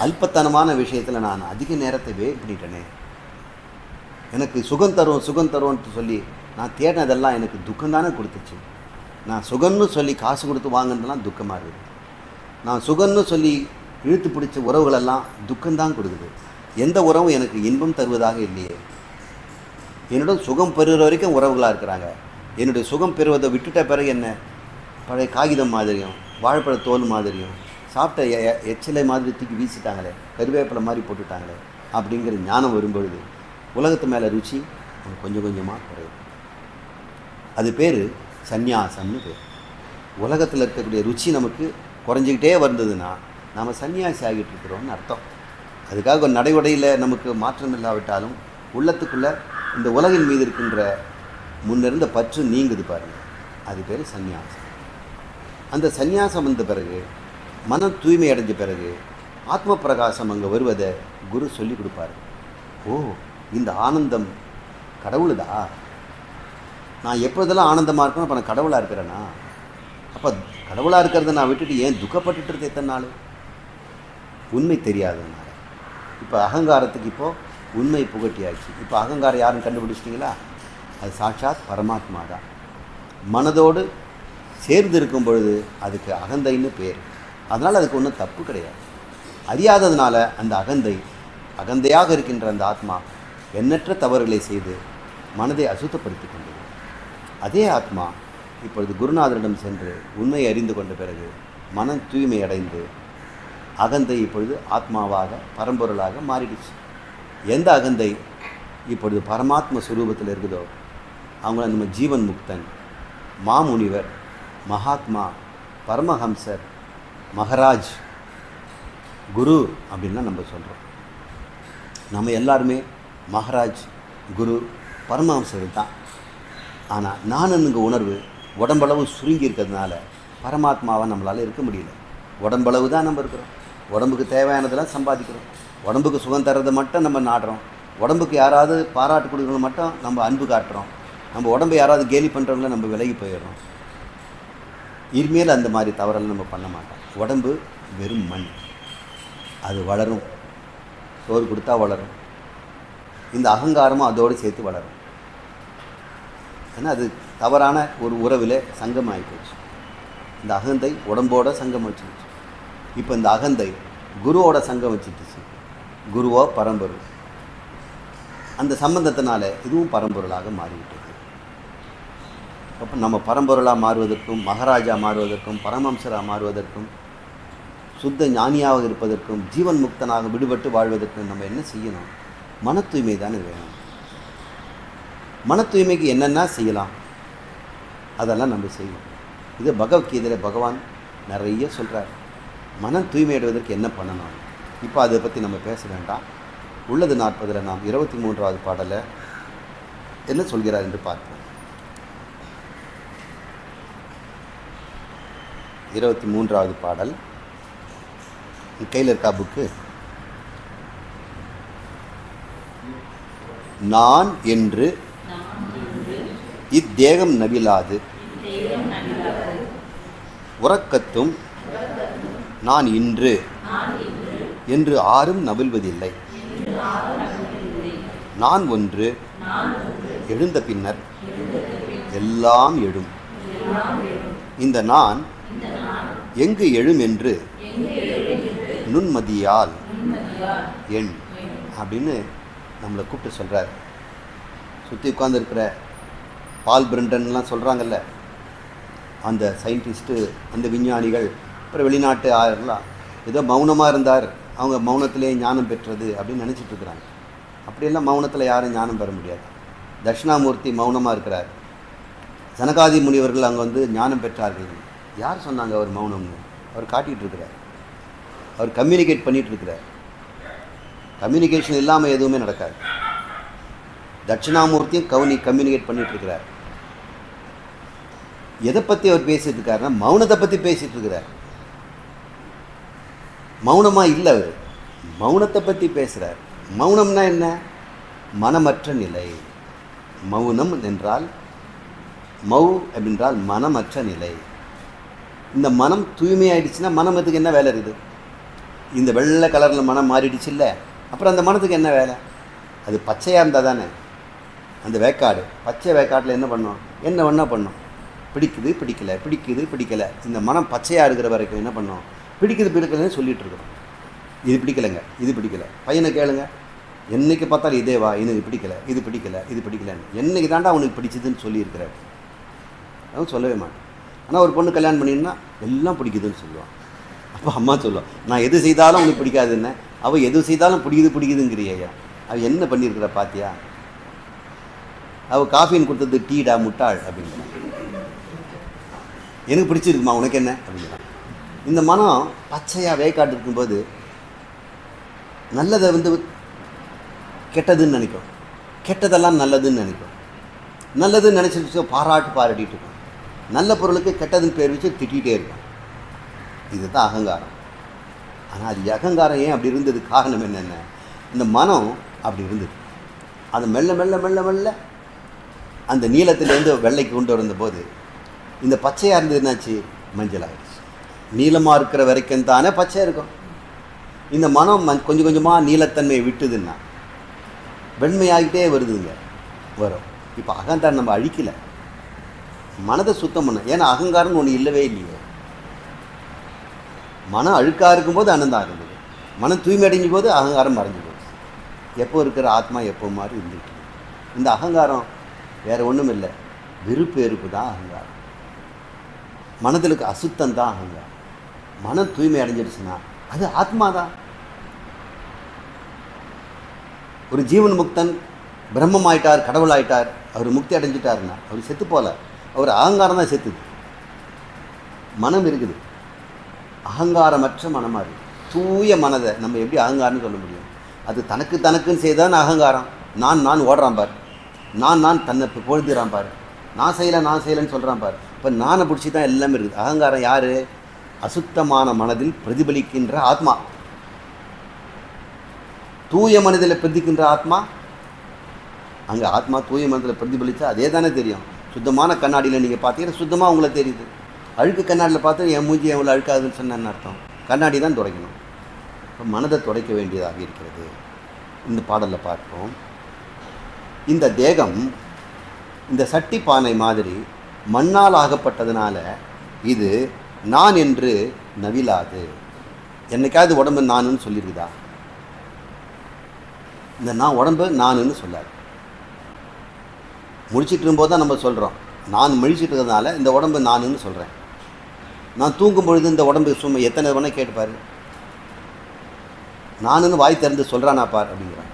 அல்பத்தனமான விஷயத்தில் நான் அதிக நேரத்தை வேஸ்ட் பண்ணிட்டேனே. எனக்கு சுகம் தருவோன்ட்டு சொல்லி நான் தேடினதெல்லாம் எனக்கு துக்கம் தானே கொடுத்துச்சு. நான் சுகம்னு சொல்லி காசு கொடுத்து வாங்கினதெல்லாம் துக்கமாக இருக்குது. நான் சுகம்னு சொல்லி இழுத்து பிடிச்ச உறவுகளெல்லாம் துக்கம்தான் கொடுக்குது. எந்த உறவும் எனக்கு இன்பம் தருவதாக இல்லையே. என்னுடன் சுகம் பெறுகிற வரைக்கும் உறவுகளாக இருக்கிறாங்க. என்னுடைய சுகம் பெறுவதை விட்டுட்ட பிறகு என்ன, பழைய காகிதம் மாதிரியும் வாழைப்பழ தோல் மாதிரியும் சாப்பிட்ட எச்சிலை மாதிரி தூக்கி வீசிட்டாங்களே, கருவேப்பிலை மாதிரி போட்டுட்டாங்களே அப்படிங்கிற ஞானம் வரும்பொழுது உலகத்து மேலே ருச்சி கொஞ்சம் கொஞ்சமாக குறையும். அது பேர் சந்நியாசம்னு பேர். உலகத்தில் இருக்கக்கூடிய ருச்சி நமக்கு குறைஞ்சிக்கிட்டே வந்ததுன்னா நாம் சன்னியாசி ஆகிட்டு இருக்கிறோம்னு அர்த்தம். அதுக்காக ஒரு நடைமுறையில் நமக்கு மாற்றம் இல்லாவிட்டாலும் உள்ளத்துக்குள்ளே இந்த உலகின் மீது இருக்கின்ற முன்னிருந்த பற்று நீங்குது பாருங்கள், அது பேர் சந்நியாசம். அந்த சந்நியாசம் வந்த பிறகு மனம் தூய்மை அடைஞ்ச பிறகு ஆத்ம பிரகாசம் அங்கே வருவதை குரு சொல்லி கொடுப்பாரு. ஓ, இந்த ஆனந்தம் கடவுளுதா, நான் எப்பொழுதெல்லாம் ஆனந்தமாக இருக்கணும் அப்போ நான் கடவுளாக இருக்கிறேன்னா, அப்போ கடவுளாக இருக்கிறத நான் விட்டுட்டு ஏன் துக்கப்பட்டுட்டு இருந்தேன் எத்தனை நாள்? உண்மை தெரியாததுனால. இப்போ அகங்காரத்துக்கு இப்போது உண்மை புகட்டியாச்சு. இப்போ அகங்காரம் யாரும் கண்டுபிடிச்சிட்டிங்களா? அது சாட்சாத் பரமாத்மா தான். மனதோடு சேர்ந்து இருக்கும் பொழுது அதுக்கு அகந்தைன்னு பேர். அதனால் அதுக்கு ஒன்றும் தப்பு கிடையாது. அறியாததுனால அந்த அகந்தையாக இருக்கின்ற அந்த ஆத்மா எண்ணற்ற தவறுகளை செய்து மனதை அசுத்தப்படுத்தி கொண்டது. அதே ஆத்மா இப்பொழுது குருநாதரிடம் சென்று உண்மையை அறிந்து கொண்ட பிறகு மனம் தூய்மை அடைந்து அகந்தை இப்பொழுது ஆத்மாவாக பரம்பொருளாக மாறிடுச்சு. எந்த அகந்தை இப்பொழுது பரமாத்ம சுரூபத்தில் இருக்குதோ அவங்கள நம்ம ஜீவன் முக்தன், மாமுனிவர், மகாத்மா, பரமஹம்சர், மகராஜ், குரு அப்படின்லாம் நம்ம சொல்கிறோம். நம்ம எல்லாருமே மகராஜ், குரு, பரமஹம்சர் தான். ஆனால் நானுங்க உணர்வு உடம்பளவு சுருங்கி இருக்கிறதுனால பரமாத்மாவை நம்மளால் இருக்க முடியல. உடம்பளவு தான் நம்ம இருக்கிறோம். உடம்புக்கு தேவையானதெல்லாம் சம்பாதிக்கிறோம். உடம்புக்கு சுகம் தர்றதை மட்டும் நம்ம நாடுறோம். உடம்புக்கு யாராவது பாராட்டு கொடுக்குறவங்க மட்டும் நம்ம அன்பு காட்டுறோம். நம்ம உடம்பை யாராவது கேலி பண்ணுறவங்கள நம்ம விலகி போயிடுறோம். இனிமேல் அந்த மாதிரி தவறெல்லாம் நம்ம பண்ண மாட்டோம். உடம்பு வெறும் மண், அது வளரும், சோறு கொடுத்தா வளரும். இந்த அகங்காரமும் அதோடு சேர்த்து வளரும். ஏன்னா அது தவறான ஒரு உறவில் சங்கம் ஆகிப்போச்சு. இந்த அகந்தை உடம்போட சங்கம் வச்சுருச்சு. இப்போ இந்த அகந்தை குருவோட சங்கம் வச்சுட்டுச்சு. குருவோ பரம்பொருள். அந்த சம்பந்தத்தினால இதுவும் பரம்பொருளாக மாறிவிட்டது. அப்போ நம்ம பரம்பொருளாக மாறுவதற்கும், மகாராஜா மாறுவதற்கும், பரமஹம்சராக மாறுவதற்கும், சுத்த ஞானியாக இருப்பதற்கும், ஜீவன் முக்தனாக விடுபட்டு வாழ்வதற்கும் நம்ம என்ன செய்யணும்? மன தூய்மை தானே வேணும். மன தூய்மைக்கு என்னென்ன செய்யலாம் அதெல்லாம் நம்ம செய்யணும். இது பகவத்கீதையில் பகவான் நிறைய சொல்கிறார். மனம் தூய்மை அடைவதற்கு என்ன பண்ணணும்? இப்போ அதை பற்றி நம்ம பேச வேண்டாம். உள்ளது 40 நாம் 23வது பாடலை என்ன சொல்கிறார் என்று பார்ப்போம். 23வது பாடல் கையில் இருக்கா புக்கு? நான் என்று இத்தேகம் நவிலாது உறக்கத்தும் நான் இன்று என்று ஆறும் நவில்வதில்லை. நான் ஒன்று எழுந்த பின்னர் எல்லாம் எழும். இந்த நான் எங்கு எழும் என்று நுண்மதியால் எண் அப்படின்னு நம்மளை கூப்பிட்டு சொல்கிறார். சுற்றி உட்கார்ந்துருக்கிற பால் பிரெண்டன்லாம் சொல்கிறாங்கல்ல, அந்த சயின்டிஸ்ட்டு, அந்த விஞ்ஞானிகள், அப்புறம் வெளிநாட்டு ஆயர்லாம் ஏதோ மௌனமாக இருந்தார், அவங்க மௌனத்திலே ஞானம் பெற்றது அப்படின்னு நினச்சிட்ருக்குறாங்க. அப்படியெல்லாம் மௌனத்தில் யாரும் ஞானம் பெற முடியாது. தட்சிணாமூர்த்தி மௌனமாக இருக்கிறார். ஜனகாதி முனிவர்கள் அங்கே வந்து ஞானம் பெற்றார்கள். யார் சொன்னாங்க அவர் மௌனம்னு? அவர் காட்டிகிட்டு இருக்கிறார். அவர் கம்யூனிகேட் பண்ணிகிட்டு இருக்கிறார். கம்யூனிகேஷன் இல்லாமல் எதுவுமே நடக்காது. தட்சிணாமூர்த்தியும் கம்யூனிகேட் பண்ணிகிட்டு இருக்கிறார். எதை பற்றி அவர் பேசிகிட்டு இருக்காருன்னா மௌனத்தை பற்றி பேசிகிட்டு இருக்கிறார். மௌனமாக இல்லை, அவர் மௌனத்தை பற்றி பேசுகிறார். மௌனம்னா என்ன? மனமற்ற நிலை. மௌனம் என்றால் அப்படின்றால் மனமற்ற நிலை. இந்த மனம் தூய்மையாயிடுச்சுன்னா மனமத்துக்கு என்ன வேலை இருக்குது? இந்த வெள்ளை கலரில் மனம் மாறிடுச்சு இல்லை, அப்புறம் அந்த மனத்துக்கு என்ன வேலை? அது பச்சையாக இருந்தால் தானே. அந்த வேக்காடு, பச்சை வேக்காட்டில் என்ன பண்ணோம்? என்ன வேணால் பண்ணோம். பிடிக்குது பிடிக்கலை, பிடிக்குது பிடிக்கலை. இந்த மனம் பச்சையாக இருக்கிற வரைக்கும் என்ன பண்ணோம்? பிடிக்குது பிடிக்கலன்னு சொல்லிகிட்டு இருக்கிறோம். இது பிடிக்கலைங்க, இது பிடிக்கலை. பையனை கேளுங்க, என்னைக்கு பார்த்தாலும் இதே வா, எனக்கு பிடிக்கலை, இது பிடிக்கலை, இது பிடிக்கலன்னு. என்னைக்கு தாண்டா அவனுக்கு பிடிச்சதுன்னு சொல்லியிருக்கிறார். அவன் சொல்லவே மாட்டான். ஆனால் ஒரு பொண்ணு கல்யாணம் பண்ணினா எல்லாம் பிடிக்குதுன்னு சொல்லுவான். அப்போ அம்மா சொல்லுவான், நான் எது செய்தாலும் அவனுக்கு பிடிக்காதுன்னு. அவள் எது செய்தாலும் பிடிக்குதுங்கிறியா? அவள் என்ன பண்ணியிருக்கிற பார்த்தியா? அவள் காஃபின்னு கொடுத்தது டீடா முட்டாள் அப்படிங்கிறான். எனக்கு பிடிச்சிருக்குமா, உனக்கு என்ன அப்படிங்கிறான். இந்த மனம் பச்சையாக வேக்காட்டு இருக்கும்போது நல்லதை வந்து கெட்டதுன்னு நினைக்கும், கெட்டதெல்லாம் நல்லதுன்னு நினைக்கும். நல்லதுன்னு நினச்சிட்டு பாராட்டிட்டு இருக்கும். நல்ல பொருளுக்கு கெட்டதுன்னு பேர் வச்சு திட்டிகிட்டே இருக்கும். இதுதான் அகங்காரம். ஆனால் அது அகங்காரம் ஏன் அப்படி இருந்தது? காரணம் என்னென்ன? இந்த மனம் அப்படி இருந்தது. அது மெல்ல மெல்ல மெல்ல மெல்ல அந்த நீளத்திலேருந்து வெள்ளைக்கு கொண்டு வந்தபோது இந்த பச்சையாக இருந்தது என்னாச்சு? மஞ்சள் ஆகிடுச்சு. நீளமாக இருக்கிற வரைக்கும் தானே பச்சை இருக்கும். இந்த மனம் கொஞ்சம் கொஞ்சமாக நீலத்தன்மையை விட்டுதுன்னா வெண்மையாகிட்டே வருதுங்க, வரும். இப்போ அகங்காரம் நம்ம அழிக்கலை, மனதை சுத்தம் பண்ண. ஏன்னா அகங்காரம்னு ஒன்று இல்லவே இல்லையே. மனம் அழுக்காக இருக்கும்போது அனந்தம் இருந்தது, மனம் தூய்மை அடைஞ்சும் போது அகங்காரம் மறைஞ்சு போகுது. எப்போ இருக்கிற ஆத்மா எப்போ மாதிரி இருந்துட்டு. இந்த அகங்காரம் வேறு ஒன்றும் இல்லை, விருப்பு வெறுப்பு தான் அகங்காரம். மனதில் இருக்க அசுத்தம் தான் அகங்காரம். மனம் தூய்மை அடைஞ்சிடுச்சுன்னா அது ஆத்மா தான். ஒரு ஜீவன் முக்தன் பிரம்மம் ஆயிட்டார், கடவுள் ஆயிட்டார், அவர் முக்தி அடைஞ்சிட்டாருன்னா அவர் செத்து போல, அவர் அகங்காரம் தான் செத்துது. மனம் இருக்குது, அகங்காரமற்ற மனமாக இருக்குது. தூய மனதை நம்ம எப்படி அகங்காரம்னு சொல்ல முடியும்? அது தனக்குன்னு செய்தான் அகங்காரம். நான் ஓடுறான் பார், நான் தன்னை பொழுதுறான் பார், நான் செய்யலைன்னு சொல்கிறான் பார். இப்போ நானை பிடிச்சி தான் எல்லாமே இருக்குது. அகங்காரம் யார்? அசுத்தமான மனதில் பிரதிபலிக்கின்ற ஆத்மா. தூய மனதில் பிரதிக்கின்ற ஆத்மா, அங்கே ஆத்மா தூய மனதில் பிரதிபலித்தா அதே தானே தெரியும். சுத்தமான கண்ணாடியில் நீங்கள் பார்த்தீங்கன்னா சுத்தமாக உங்களை தெரியுது. அழுக்கு கண்ணாடியில் பார்த்து என் மூஞ்சி எவ்வளோ அழுக்காதுன்னு சொன்னேன்னு அர்த்தம். கண்ணாடி தான் துடைக்கணும். இப்போ மனதை துடைக்க வேண்டியதாக இருக்கிறது. இந்த பாடலில் பார்ப்போம். இந்த தேகம் இந்த சட்டி பானை மாதிரி மண்ணால் ஆகப்பட்டதுனால இது நான் என்று நவிலாது. என்னைக்காவது உடம்பு நானுன்னு சொல்லியிருக்குதா? இந்த நான் உடம்பு நானுன்னு சொல்லாது. முடிச்சிட்டு இருக்கும்போது தான் நம்ம சொல்கிறோம். நான் முழிச்சிட்டு இருக்கிறதுனால இந்த உடம்பு நானுன்னு சொல்கிறேன். நான் தூங்கும் பொழுது இந்த உடம்பு சும்மா எத்தனை வேணால் கேட்டுப்பார், நானுன்னு வாய் திறந்து சொல்கிறானா பார் அப்படிங்கிறான்.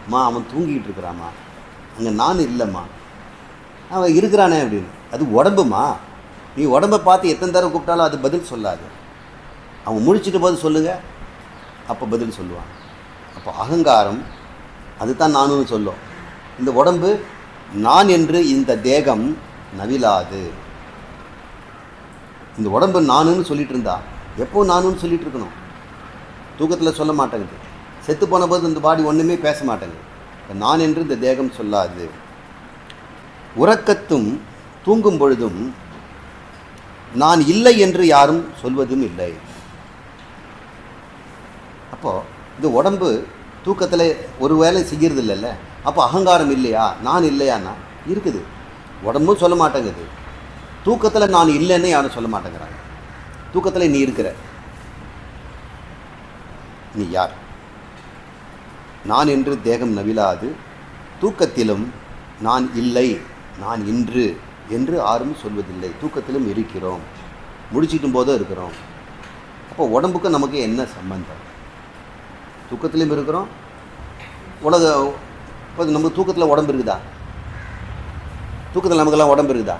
அம்மா அவன் தூங்கிக்கிட்டு இருக்கிறாம்மா, அங்கே நான் இல்லைம்மா, அவன் இருக்கிறானே அப்படின்னு. அது உடம்புமா. நீ உடம்பை பார்த்து எத்தனை தடவை கூப்பிட்டாலும் அது பதில் சொல்லாது. அவன் முழிச்சிட்டு போது சொல்லுங்கள், அப்போ பதில் சொல்லுவான். அப்போ அகங்காரம் அதுதான் நானுன்னு சொல்லும். இந்த உடம்பு நான் என்று இந்த தேகம் நவிலாது. இந்த உடம்பு நானுன்னு சொல்லிட்டு இருந்தா எப்போ நானுன்னு சொல்லிட்டு இருக்கணும்? தூக்கத்தில் சொல்ல மாட்டேங்குது. செத்து போன போது இந்த பாடி ஒன்றுமே பேச மாட்டேங்குது. நான் என்று இந்த தேகம் சொல்லாது. உறக்கத்தும் தூங்கும் பொழுதும் நான் இல்லை என்று யாரும் சொல்வதும் இல்லை. அப்போது இந்த உடம்பு தூக்கத்தில் ஒரு வேலை செய்கிறது இல்லைல்ல, அப்போ அகங்காரம் இல்லையா? நான் இல்லையான்னா இருக்குது. உடம்பும் சொல்ல மாட்டேங்குது. தூக்கத்தில் நான் இல்லைன்னு யாரும் சொல்ல மாட்டேங்கிறாங்க. தூக்கத்தில் நீ இருக்கிற, நீ யார்? நான் என்று தேகம் நவிலாது. தூக்கத்திலும் நான் இல்லை, நான் இன்று என்று யாரும் சொல்வதில்லை. தூக்கத்திலும் இருக்கிறோம், முடிச்சிட்டும் போதும் இருக்கிறோம். அப்போ உடம்புக்கு நமக்கு என்ன சம்பந்தம்? தூக்கத்திலும் இருக்கிறோம். இப்போ நம்ம தூக்கத்தில் உடம்பு இருக்குதா? தூக்கத்தில் நமக்கெல்லாம் உடம்பு இருக்குதா?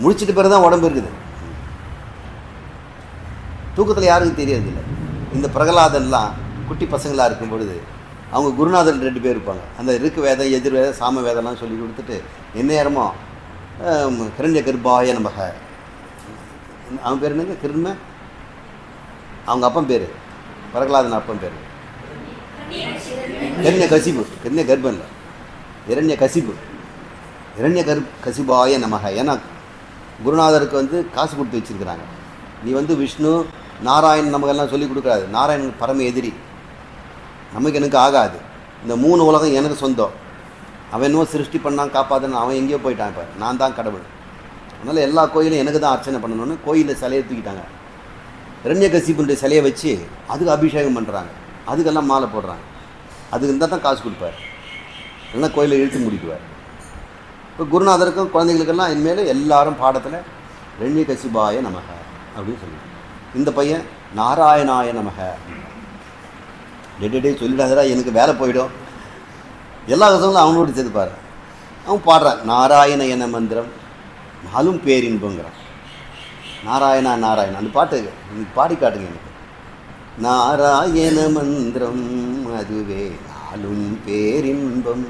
முடிச்சிட்டு பிறகு தான் உடம்பு இருக்குது. தூக்கத்தில் யாருக்கும் தெரியறதில்லை. இந்த பிரகலாதன்லாம் குட்டி பசங்களாக இருக்கும் பொழுது அவங்க குருநாதன் 2 பேர் இருப்பாங்க. அந்த ரிக்கு வேதம், எதிர்வேதம், சாம வேதம்லாம் சொல்லி கொடுத்துட்டு எந்நேரமோ கிரண்ய கர்ப்பாய நமக, அவன் பேர் என்னங்க? கிருண்ம, அவங்க அப்பன் பேர் பிரகலாதன் அப்பன் பேர் இரண்ய கசிபு. இரண்ய கர்ப்பம் இல்லை, இரண்ய கசிபு. இரண்ய கசிபாய நமக. ஏன்னா குருநாதருக்கு காசு கொடுத்து வச்சுருக்கிறாங்க. நீ விஷ்ணு நாராயண் நமக்கெல்லாம் சொல்லி கொடுக்குறாது. நாராயணன் பரம எதிரி, நமக்கு எனக்கு ஆகாது. இந்த 3 உலகம் எனக்கு சொந்தம். அவன் என்னவோ சிருஷ்டி பண்ணான், காப்பாற்றுன்னு அவன் எங்கேயோ போயிட்டான். இப்போ நான் தான் கடவுள். அதனால் எல்லா கோயிலும் எனக்கு தான் அர்ச்சனை பண்ணணும்னு கோயிலில் சிலையை தூக்கிட்டாங்க. இரண்ய கசிபுடைய சிலையை வச்சு அதுக்கு அபிஷேகம் பண்ணுறாங்க, அதுக்கெல்லாம் மாலை போடுறாங்க. அதுக்கு இருந்தால் தான் காசு கொடுப்பார், இல்லைன்னா கோயிலை இழுத்து முடிக்குவார். இப்போ குருநாதருக்கும் குழந்தைங்களுக்கெல்லாம் இனிமேல் எல்லாரும் பாடத்தில் ரண்யகசிபாய நமக அப்படின்னு சொல்லுவாங்க. இந்த பையன் நாராயணாய நமக. டே சொல்லிடாதடா, எனக்கு வேலை போயிடும். எல்லா கசங்களும் அவங்களோட சேர்த்துப்பார். அவன் பாடுறான் நாராயண என மந்திரம் நாளும் பேரின்பங்கிறான். நாராயணா நாராயணா அந்த பாட்டு இன்னைக்கு பாடி காட்டுங்க எனக்கு. நாராயண மந்திரம் அதுவே நாளும் பேரின்பம்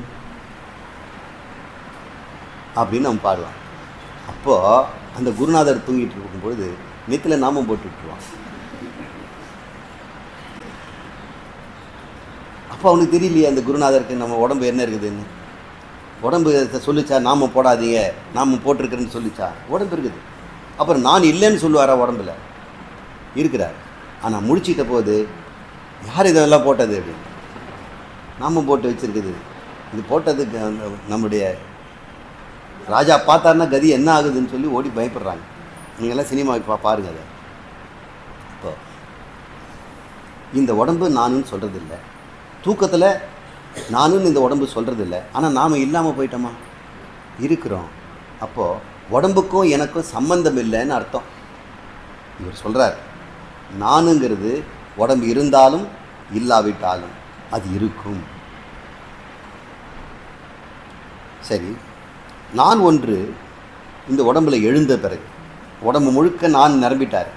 அப்படின்னு அவன் பாடுவான். அப்போது அந்த குருநாதர் தூங்கிட்டு இருக்கும்பொழுது நெத்தில நாமம் போட்டு விட்டுருவான். அப்போ அவனுக்கு தெரியலையே அந்த குருநாதருக்கு நம்ம உடம்பு என்ன இருக்குதுன்னு. உடம்பு சொல்லிச்சா நாம போடாதீங்க, நாம போட்டிருக்கிறேன்னு சொல்லிச்சா? உடம்பு இருக்குது. அப்புறம் நான் இல்லைன்னு சொல்லுவாரா? உடம்புல இருக்கிறார். ஆனால் முடிச்சிட்ட போது யார் இதெல்லாம் போட்டது அப்படின்னு நாம போட்டு வச்சுருக்குது. இது போட்டதுக்கு நம்முடைய ராஜா பார்த்தாருன்னா கதி என்ன ஆகுதுன்னு சொல்லி ஓடி பயப்படுறாங்க. நீங்கள்லாம் சினிமாவுக்கு பாருங்க. அதை இப்போ இந்த உடம்பு நானுன்னு சொல்கிறதில்ல, தூக்கத்தில் நானுன்னு இந்த உடம்பு சொல்கிறதில்ல. ஆனால் நாம் இல்லாமல் போயிட்டோமா? இருக்கிறோம். அப்போது உடம்புக்கும் எனக்கும் சம்பந்தம் இல்லைன்னு அர்த்தம். இவர் சொல்கிறார், நானுங்கிறது உடம்பு இருந்தாலும் இல்லாவிட்டாலும் அது இருக்கும். சரி, நான் ஒன்று இந்த உடம்புல எழுந்த பிறகு, உடம்பு முழுக்க நான் நிரம்பிட்டார்,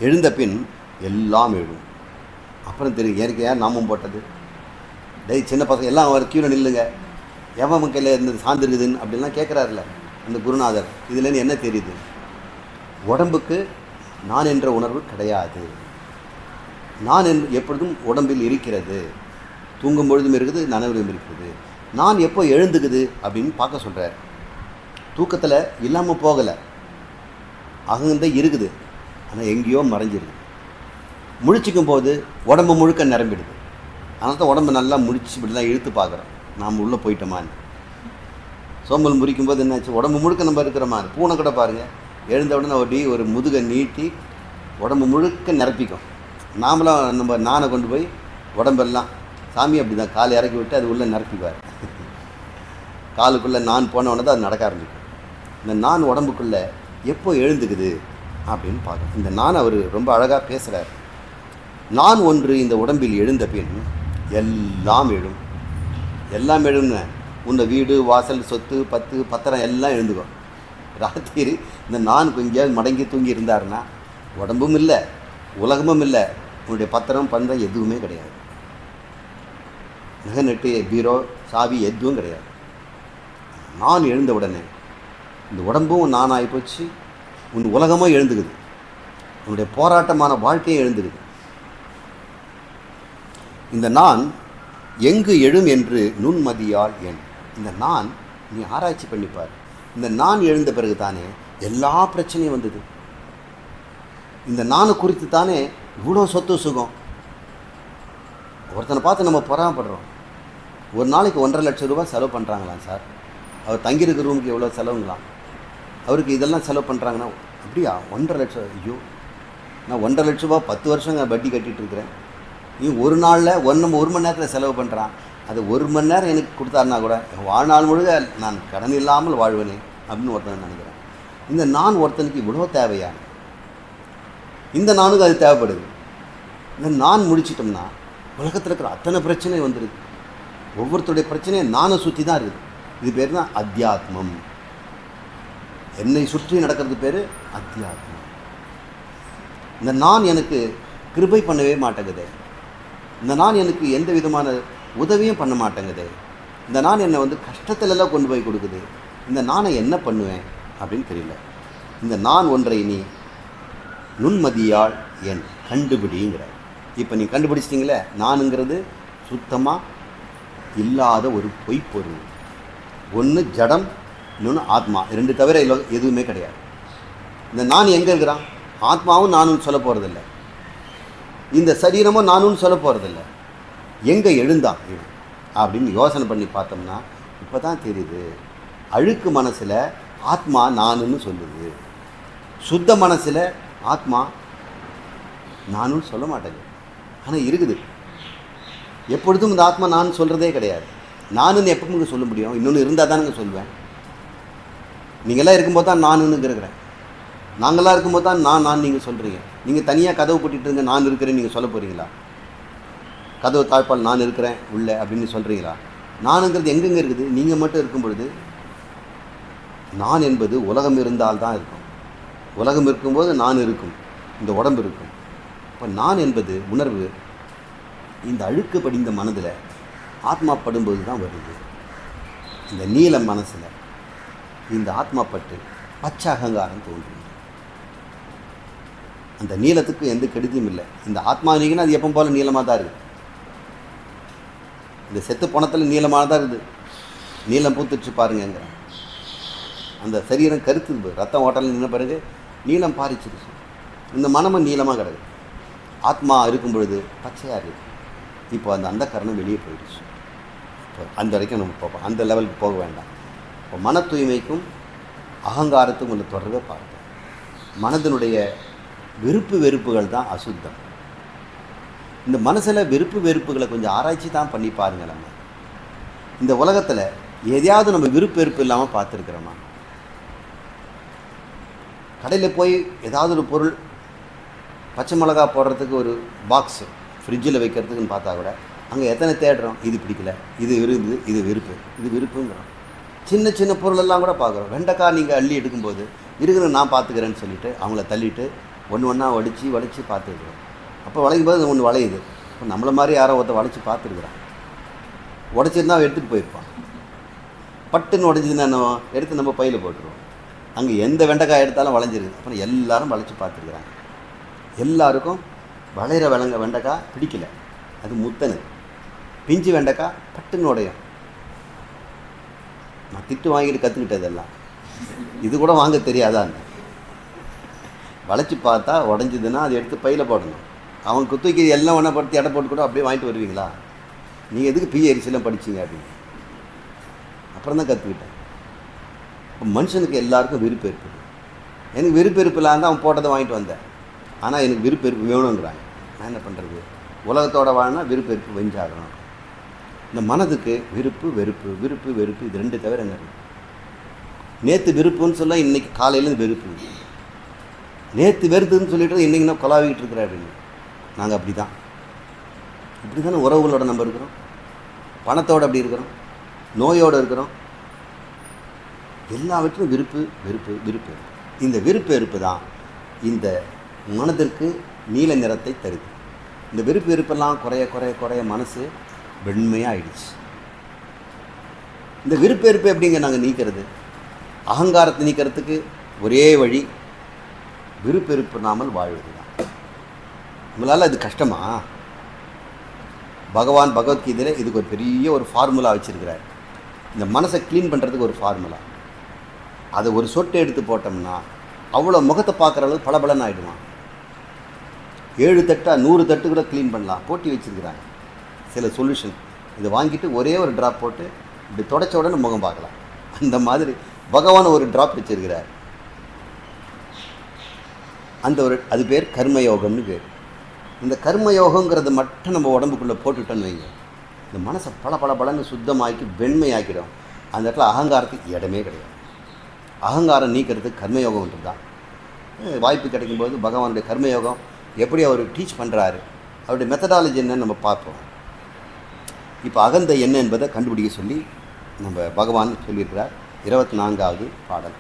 எழுந்த பின் எல்லாம் எழும். அப்புறம் தெரியும் எனக்கு ஏன் நாமம் போட்டது. சின்ன பசங்க எல்லாம் அவர் கீழே நில்லுங்க, எவன் கையில் இருந்தது சார்ந்திருக்குதுன்னு அப்படின்லாம் கேட்குறாருல அந்த குருநாதர். இதுலேருந்து என்ன தெரியுது? உடம்புக்கு நான் என்ற உணர்வு கிடையாது. நான் எப்பொழுதும் உடம்பில் இருக்கிறது, தூங்கும் பொழுதும் இருக்குது, நனவிலும் இருக்குது. நான் எப்போ எழுந்துக்குது அப்படின்னு பார்க்க சொல்கிறார். தூக்கத்தில் இல்லாமல் போகலை, அகந்தான் இருக்குது, ஆனால் எங்கேயோ மறைஞ்சிருது. முழிச்சிக்கும் போது உடம்பு முழுக்க நிரம்பிடுது. அதனால தான் உடம்பு நல்லா முடிச்சு இப்படிலாம் இழுத்து பார்க்குறோம், நாம் உள்ளே போயிட்டோமான்னு. சோம்பல் முறிக்கும் போது என்னாச்சு? உடம்பு முழுக்க நம்ம இருக்கிறோமா? பூனை கூட பாருங்கள், எழுந்த உடனே அப்படி ஒரு முதுகை நீட்டி உடம்பு முழுக்க நிரப்பிக்கும். நாமளாம் நம்ம நானை கொண்டு போய் உடம்பெல்லாம், சாமி அப்படி தான் காலை இறக்கி விட்டு அது உள்ளே நிரப்பிக்குவார். காலுக்குள்ளே நான் போன உடனே தான் அது நடக்க ஆரம்பிக்கும். இந்த நான் உடம்புக்குள்ளே எப்போ எழுந்துக்குது அப்படின்னு பார்க்கணும். இந்த நான் அவர் ரொம்ப அழகாக பேசுகிறார். நான் ஒன்று இந்த உடம்பில் எழுந்த பின் எல்லாம் எழும். எல்லாம் எழும்னு உன்னை வீடு வாசல் சொத்து பத்து பத்திரம் எல்லாம் எழுந்துக்கும். ராத்திரி இந்த நான் கொஞ்சம் மடங்கி தூங்கி இருந்தாருன்னா உடம்பும் இல்லை, உலகமும் இல்லை, உன்னுடைய பத்திரம் பந்தம் எதுவுமே கிடையாது. நகை நட்டு பீரோ சாவி எதுவும் கிடையாது. நான் எழுந்த உடனே இந்த உடம்பும் நான் ஆகிப்போச்சு, உன் உலகமும் எழுந்துக்குது, உன்னுடைய போராட்டமான வாழ்க்கையும் எழுந்துக்குது. இந்த நான் எங்கு எழும் என்று நுண்மதியால் எண். இந்த நான் நீ ஆராய்ச்சி பண்ணிப்பார். இந்த நான் எழுந்த பிறகு தானே எல்லா பிரச்சனையும் வந்தது. இந்த நானை குறித்து தானே இவ்வளோ சொத்து சுகம். ஒருத்தனை பார்த்து நம்ம பொறாமப்படுறோம். ஒரு நாளைக்கு 1.5 லட்சம் ரூபா செலவு பண்ணுறாங்களாம் சார், அவர் தங்கியிருக்கிற ரூமுக்கு எவ்வளோ செலவுங்களாம், அவருக்கு இதெல்லாம் செலவு பண்ணுறாங்கன்னா அப்படியா 1.5 லட்சம்? ஐயோ, நான் 1.5 லட்ச ரூபா 10 வருஷங்க வட்டி கட்டிகிட்டு இருக்கிறேன். நீ ஒரு நாளில் நம்ம 1 மணி நேரத்தில் செலவு பண்ணுறான், அது 1 மணி நேரம் எனக்கு கொடுத்தாருனா கூட வாழ்நாள் முழுக்க நான் கடன் இல்லாமல் வாழ்வேனே அப்படின்னு ஒருத்தன் நினைக்கிறேன். இந்த நான் ஒருத்தனுக்கு இவ்வளோ தேவையா? இந்த நானுக்கு அது தேவைப்படுது. இந்த நான் முடிச்சிட்டோம்னா உலகத்தில் இருக்கிற அத்தனை பிரச்சனை வந்துடுது. ஒவ்வொருத்தருடைய பிரச்சனையை நானை சுற்றி தான் இருக்குது. இது பேர் தான் அத்தியாத்மம். என்னை சுற்றி நடக்கிறது பேர் அத்தியாத்மம். இந்த நான் எனக்கு கிருபை பண்ணவே மாட்டேங்குது. இந்த நான் எனக்கு எந்த விதமான உதவியும் பண்ண மாட்டேங்குது. இந்த நான் என்னை கஷ்டத்துலலாம் கொண்டு போய் கொடுக்குது. இந்த நானை என்ன பண்ணுவேன் அப்படின்னு தெரியல. இந்த நான் ஒன்றை நீ நுண்மதியால் என் கண்டுபிடிங்கிற. இப்போ நீ கண்டுபிடிச்சிட்டிங்களே, நானுங்கிறது சுத்தமாக இல்லாத ஒரு பொய்ப்பொருள். ஒன்று ஜடம், இன்னொன்று ஆத்மா. 2 தவிர எதுவுமே கிடையாது. இந்த நான் எங்கே இருக்கிறான்? ஆத்மாவும் நானும் சொல்ல போகிறதில்ல, இந்த சரீரமும் நானும் சொல்ல போகிறதில்ல. எங்கே எழுந்தான் அப்படின்னு யோசனை பண்ணி பார்த்தோம்னா இப்போ தான் தெரியுது. அழுக்கு மனசில் ஆத்மா நானுன்னு சொல்லுது, சுத்த மனசில் ஆத்மா நானும் சொல்ல மாட்டேங்குது. ஆனால் இருக்குது. எப்பொழுதும் இந்த ஆத்மா நான் சொல்கிறதே கிடையாது. நானுன்னு எப்போ சொல்ல முடியும்? இன்னொன்று இருந்தால் தானுங்க சொல்லுவேன். நீங்களாம் இருக்கும்போது தான் நானுன்னு இருக்கிறேன். நாங்களாம் இருக்கும்போது தான் நான் நீங்கள் சொல்கிறீங்க. நீங்கள் தனியாக கதவு பூட்டிட்டு இருங்க, நான் இருக்கிறேன்னு நீங்கள் சொல்ல போகிறீங்களா? கதவு தாழ்பால் நான் இருக்கிறேன் உள்ள அப்படின்னு சொல்கிறீங்களா? நானுங்கிறது எங்கெங்கே இருக்குது? நீங்கள் மட்டும் இருக்கும் பொழுது நான் என்பது உலகம் இருந்தால் தான் இருக்கும். உலகம் இருக்கும்போது நான் இருக்கும், இந்த உடம்பு இருக்கும். இப்போ நான் என்பது உணர்வு இந்த அழுக்கு படிந்த மனதில் ஆத்மா படும்போது தான் வருது. இந்த நீல மனசில் இந்த ஆத்மா பட்டு பச்சை அகங்காரம் தோன்றும். அந்த நீளத்துக்கு எந்த கெடுதியும் இல்லை. இந்த ஆத்மா நீங்கன்னா அது எப்போ போல் நீளமாக தான் இருக்குது. இந்த செத்து பணத்தில் நீளமாக தான் இருக்குது. நீளம் பூத்துச்சு பாருங்கிற அந்த சரீரம் கருத்து ரத்தம் ஓட்டல் நின்ன பிறகு நீளம் பாரிச்சிருச்சு. இந்த மனமும் நீளமாக கிடக்கு. ஆத்மா இருக்கும் பொழுது பச்சையாக இருக்குது. இப்போ அந்த கரணம் வெளியே போயிடுச்சு. இப்போ அந்த வரைக்கும் நம்ம போவோம், அந்த லெவலுக்கு போக வேண்டாம். இப்போ மன தூய்மைக்கும் அகங்காரத்துக்கும் உள்ள தொடர்பை பார்த்தோம். மனதினுடைய விருப்பு வெறுப்புகள் தான் அசுத்தம். இந்த மனசில் விருப்பு வெறுப்புகளை கொஞ்சம் ஆராய்ச்சி தான் பண்ணி பாருங்க. நம்ம இந்த உலகத்தில் எதையாவது நம்ம விருப்பு வெறுப்பு இல்லாமல் பார்த்துருக்குறோமா? கடையில் போய் ஏதாவது ஒரு பொருள் பச்சை மிளகா போடுறதுக்கு ஒரு பாக்ஸு ஃப்ரிட்ஜில் வைக்கிறதுக்குன்னு பார்த்தா கூட அங்கே எத்தனை தேடுறோம்? இது பிடிக்கல, இது விரும்பு, இது விருப்பு, இது விருப்புங்கிறோம். சின்ன சின்ன பொருளெல்லாம் கூட பார்க்குறோம். வெண்டைக்காய் நீங்கள் அள்ளி எடுக்கும்போது இருக்கிற நான் பார்த்துக்கிறேன்னு சொல்லிவிட்டு அவங்கள தள்ளிட்டு ஒன்று ஒன்றா வளைச்சி பார்த்துருக்குறோம். அப்போ வளைக்கும் போது ஒன்று வளையுது. இப்போ நம்மளை மாதிரி யாரோ ஒருத்தர் வளைச்சி பார்த்துருக்குறான். உடச்சிருந்தா எடுத்துகிட்டு போயிருப்பான். பட்டுன்னு உடஞ்சிதுன்னா என்ன எடுத்து நம்ம பையில் போட்டுருவோம். அங்கே எந்த வெண்டைக்காய் எடுத்தாலும் வளைஞ்சிருக்கு. அப்புறம் எல்லாரும் வளைச்சி பார்த்துருக்குறாங்க. எல்லாருக்கும் வளைகிற வெண்டைக்காய் பிடிக்கல, அது முத்தனு. பிஞ்சு வெண்டைக்காய் பட்டுன்னு உடையும். நான் திட்டு வாங்கிட்டு கற்றுக்கிட்டதெல்லாம் இது கூட வாங்க தெரியாதான். வளைச்சி பார்த்தா உடஞ்சிதுன்னா அது எடுத்து பையில் போடணும். அவங்க குத்துக்கு எல்லாம் ஒன்றா படுத்தி எடை போட்டு கூட அப்படியே வாங்கிட்டு வருவீங்களா? நீங்கள் எதுக்கு பிஎரிசிலாம் படிச்சிங்க அப்படின்னு அப்புறம் தான் கற்றுக்கிட்டேன். இப்போ மனுஷனுக்கு எல்லாருக்கும் விருப்பு இருக்குது. எனக்கு விருப்பு இருப்பில்லாமல் தான் அவன் போட்டதை வாங்கிட்டு வந்தேன். ஆனால் எனக்கு விருப்பு இருப்பு வேணுங்கிறாங்க. நான் என்ன பண்ணுறது? உலகத்தோடு வாழ்னா விருப்பு வெறுப்பு வெஞ்சாகணும். இந்த மனதுக்கு விருப்பு வெறுப்பு, விருப்பு வெறுப்பு, இது ரெண்டு தவிர என்ன இருக்குது? நேற்று விருப்புன்னு சொல்ல இன்றைக்கி காலையிலேருந்து வெறுப்பு. நேற்று வெறுத்துன்னு சொல்லிட்டு இன்றைக்கி நான் கொலாவிக்கிட்டு இருக்கிறேன் அப்படின்னு. நாங்கள் அப்படி தான், இப்படி தானே உறவுகளோட நம்ம இருக்கிறோம். பணத்தோடு அப்படி இருக்கிறோம், நோயோடு இருக்கிறோம். எல்லாவற்றும் விருப்பு வெறுப்பு விருப்பு. இந்த விருப்பு வெறுப்பு தான் இந்த மனதிற்கு நீல நிறத்தை தருது. இந்த விருப்பு வெறுப்பெல்லாம் குறைய குறைய குறைய மனசு வெண்மையாக ஆயிடுச்சு. இந்த விருப்பு வெறுப்பு எப்படிங்க நாங்கள் நீக்கிறது? அகங்காரத்தை நீக்கிறதுக்கு ஒரே வழி விருப்பு வெறுப்பில்லாமல் வாழ்வது தான். உங்களால் அது கஷ்டமா? பகவான் பகவத்கீதையில் இதுக்கு ஒரு பெரிய ஒரு ஃபார்முலா வச்சுருக்கிறார். இந்த மனசை க்ளீன் பண்ணுறதுக்கு ஒரு ஃபார்முலா. அதை ஒரு சொட்டு எடுத்து போட்டோம்னா அவ்வளோ முகத்தை பார்க்குற அளவுக்கு பளபளன்னு ஆகிடுவான். 7 தட்டா 100 தட்டு கூட க்ளீன் பண்ணலாம். போட்டி வச்சுருக்கிறாங்க சில சொல்யூஷன். இதை வாங்கிட்டு ஒரே ஒரு ட்ராப் போட்டு இப்படி தொடச்ச உடனே முகம் பார்க்கலாம். அந்த மாதிரி பகவான் ஒரு ட்ராப் வச்சுருக்கிறார். அந்த ஒரு அது பேர் கர்மயோகம்னு பேர். இந்த கர்மயோகங்கிறது மட்டும் நம்ம உடம்புக்குள்ளே போட்டுட்டோன்னு வைங்க, இந்த மனசை பளபளன்னு சுத்தமாக்கி வெண்மையாக்கிடும். அந்த இடத்துல அகங்காரத்துக்கு இடமே கிடையாது. அகங்காரம் நீக்கிறதுக்கு கர்மயோகம் ஒன்று தான். வாய்ப்பு கிடைக்கும்போது பகவானுடைய கர்மயோகம் எப்படி அவர் டீச் பண்ணுறாரு, அவருடைய மெத்தடாலஜி என்னன்னு நம்ம பார்ப்போம். இப்போ அகந்தை என்ன என்பதை கண்டுபிடிக்க சொல்லி நம்ம பகவான் சொல்லியிருக்கிறார். 24வது பாடல்.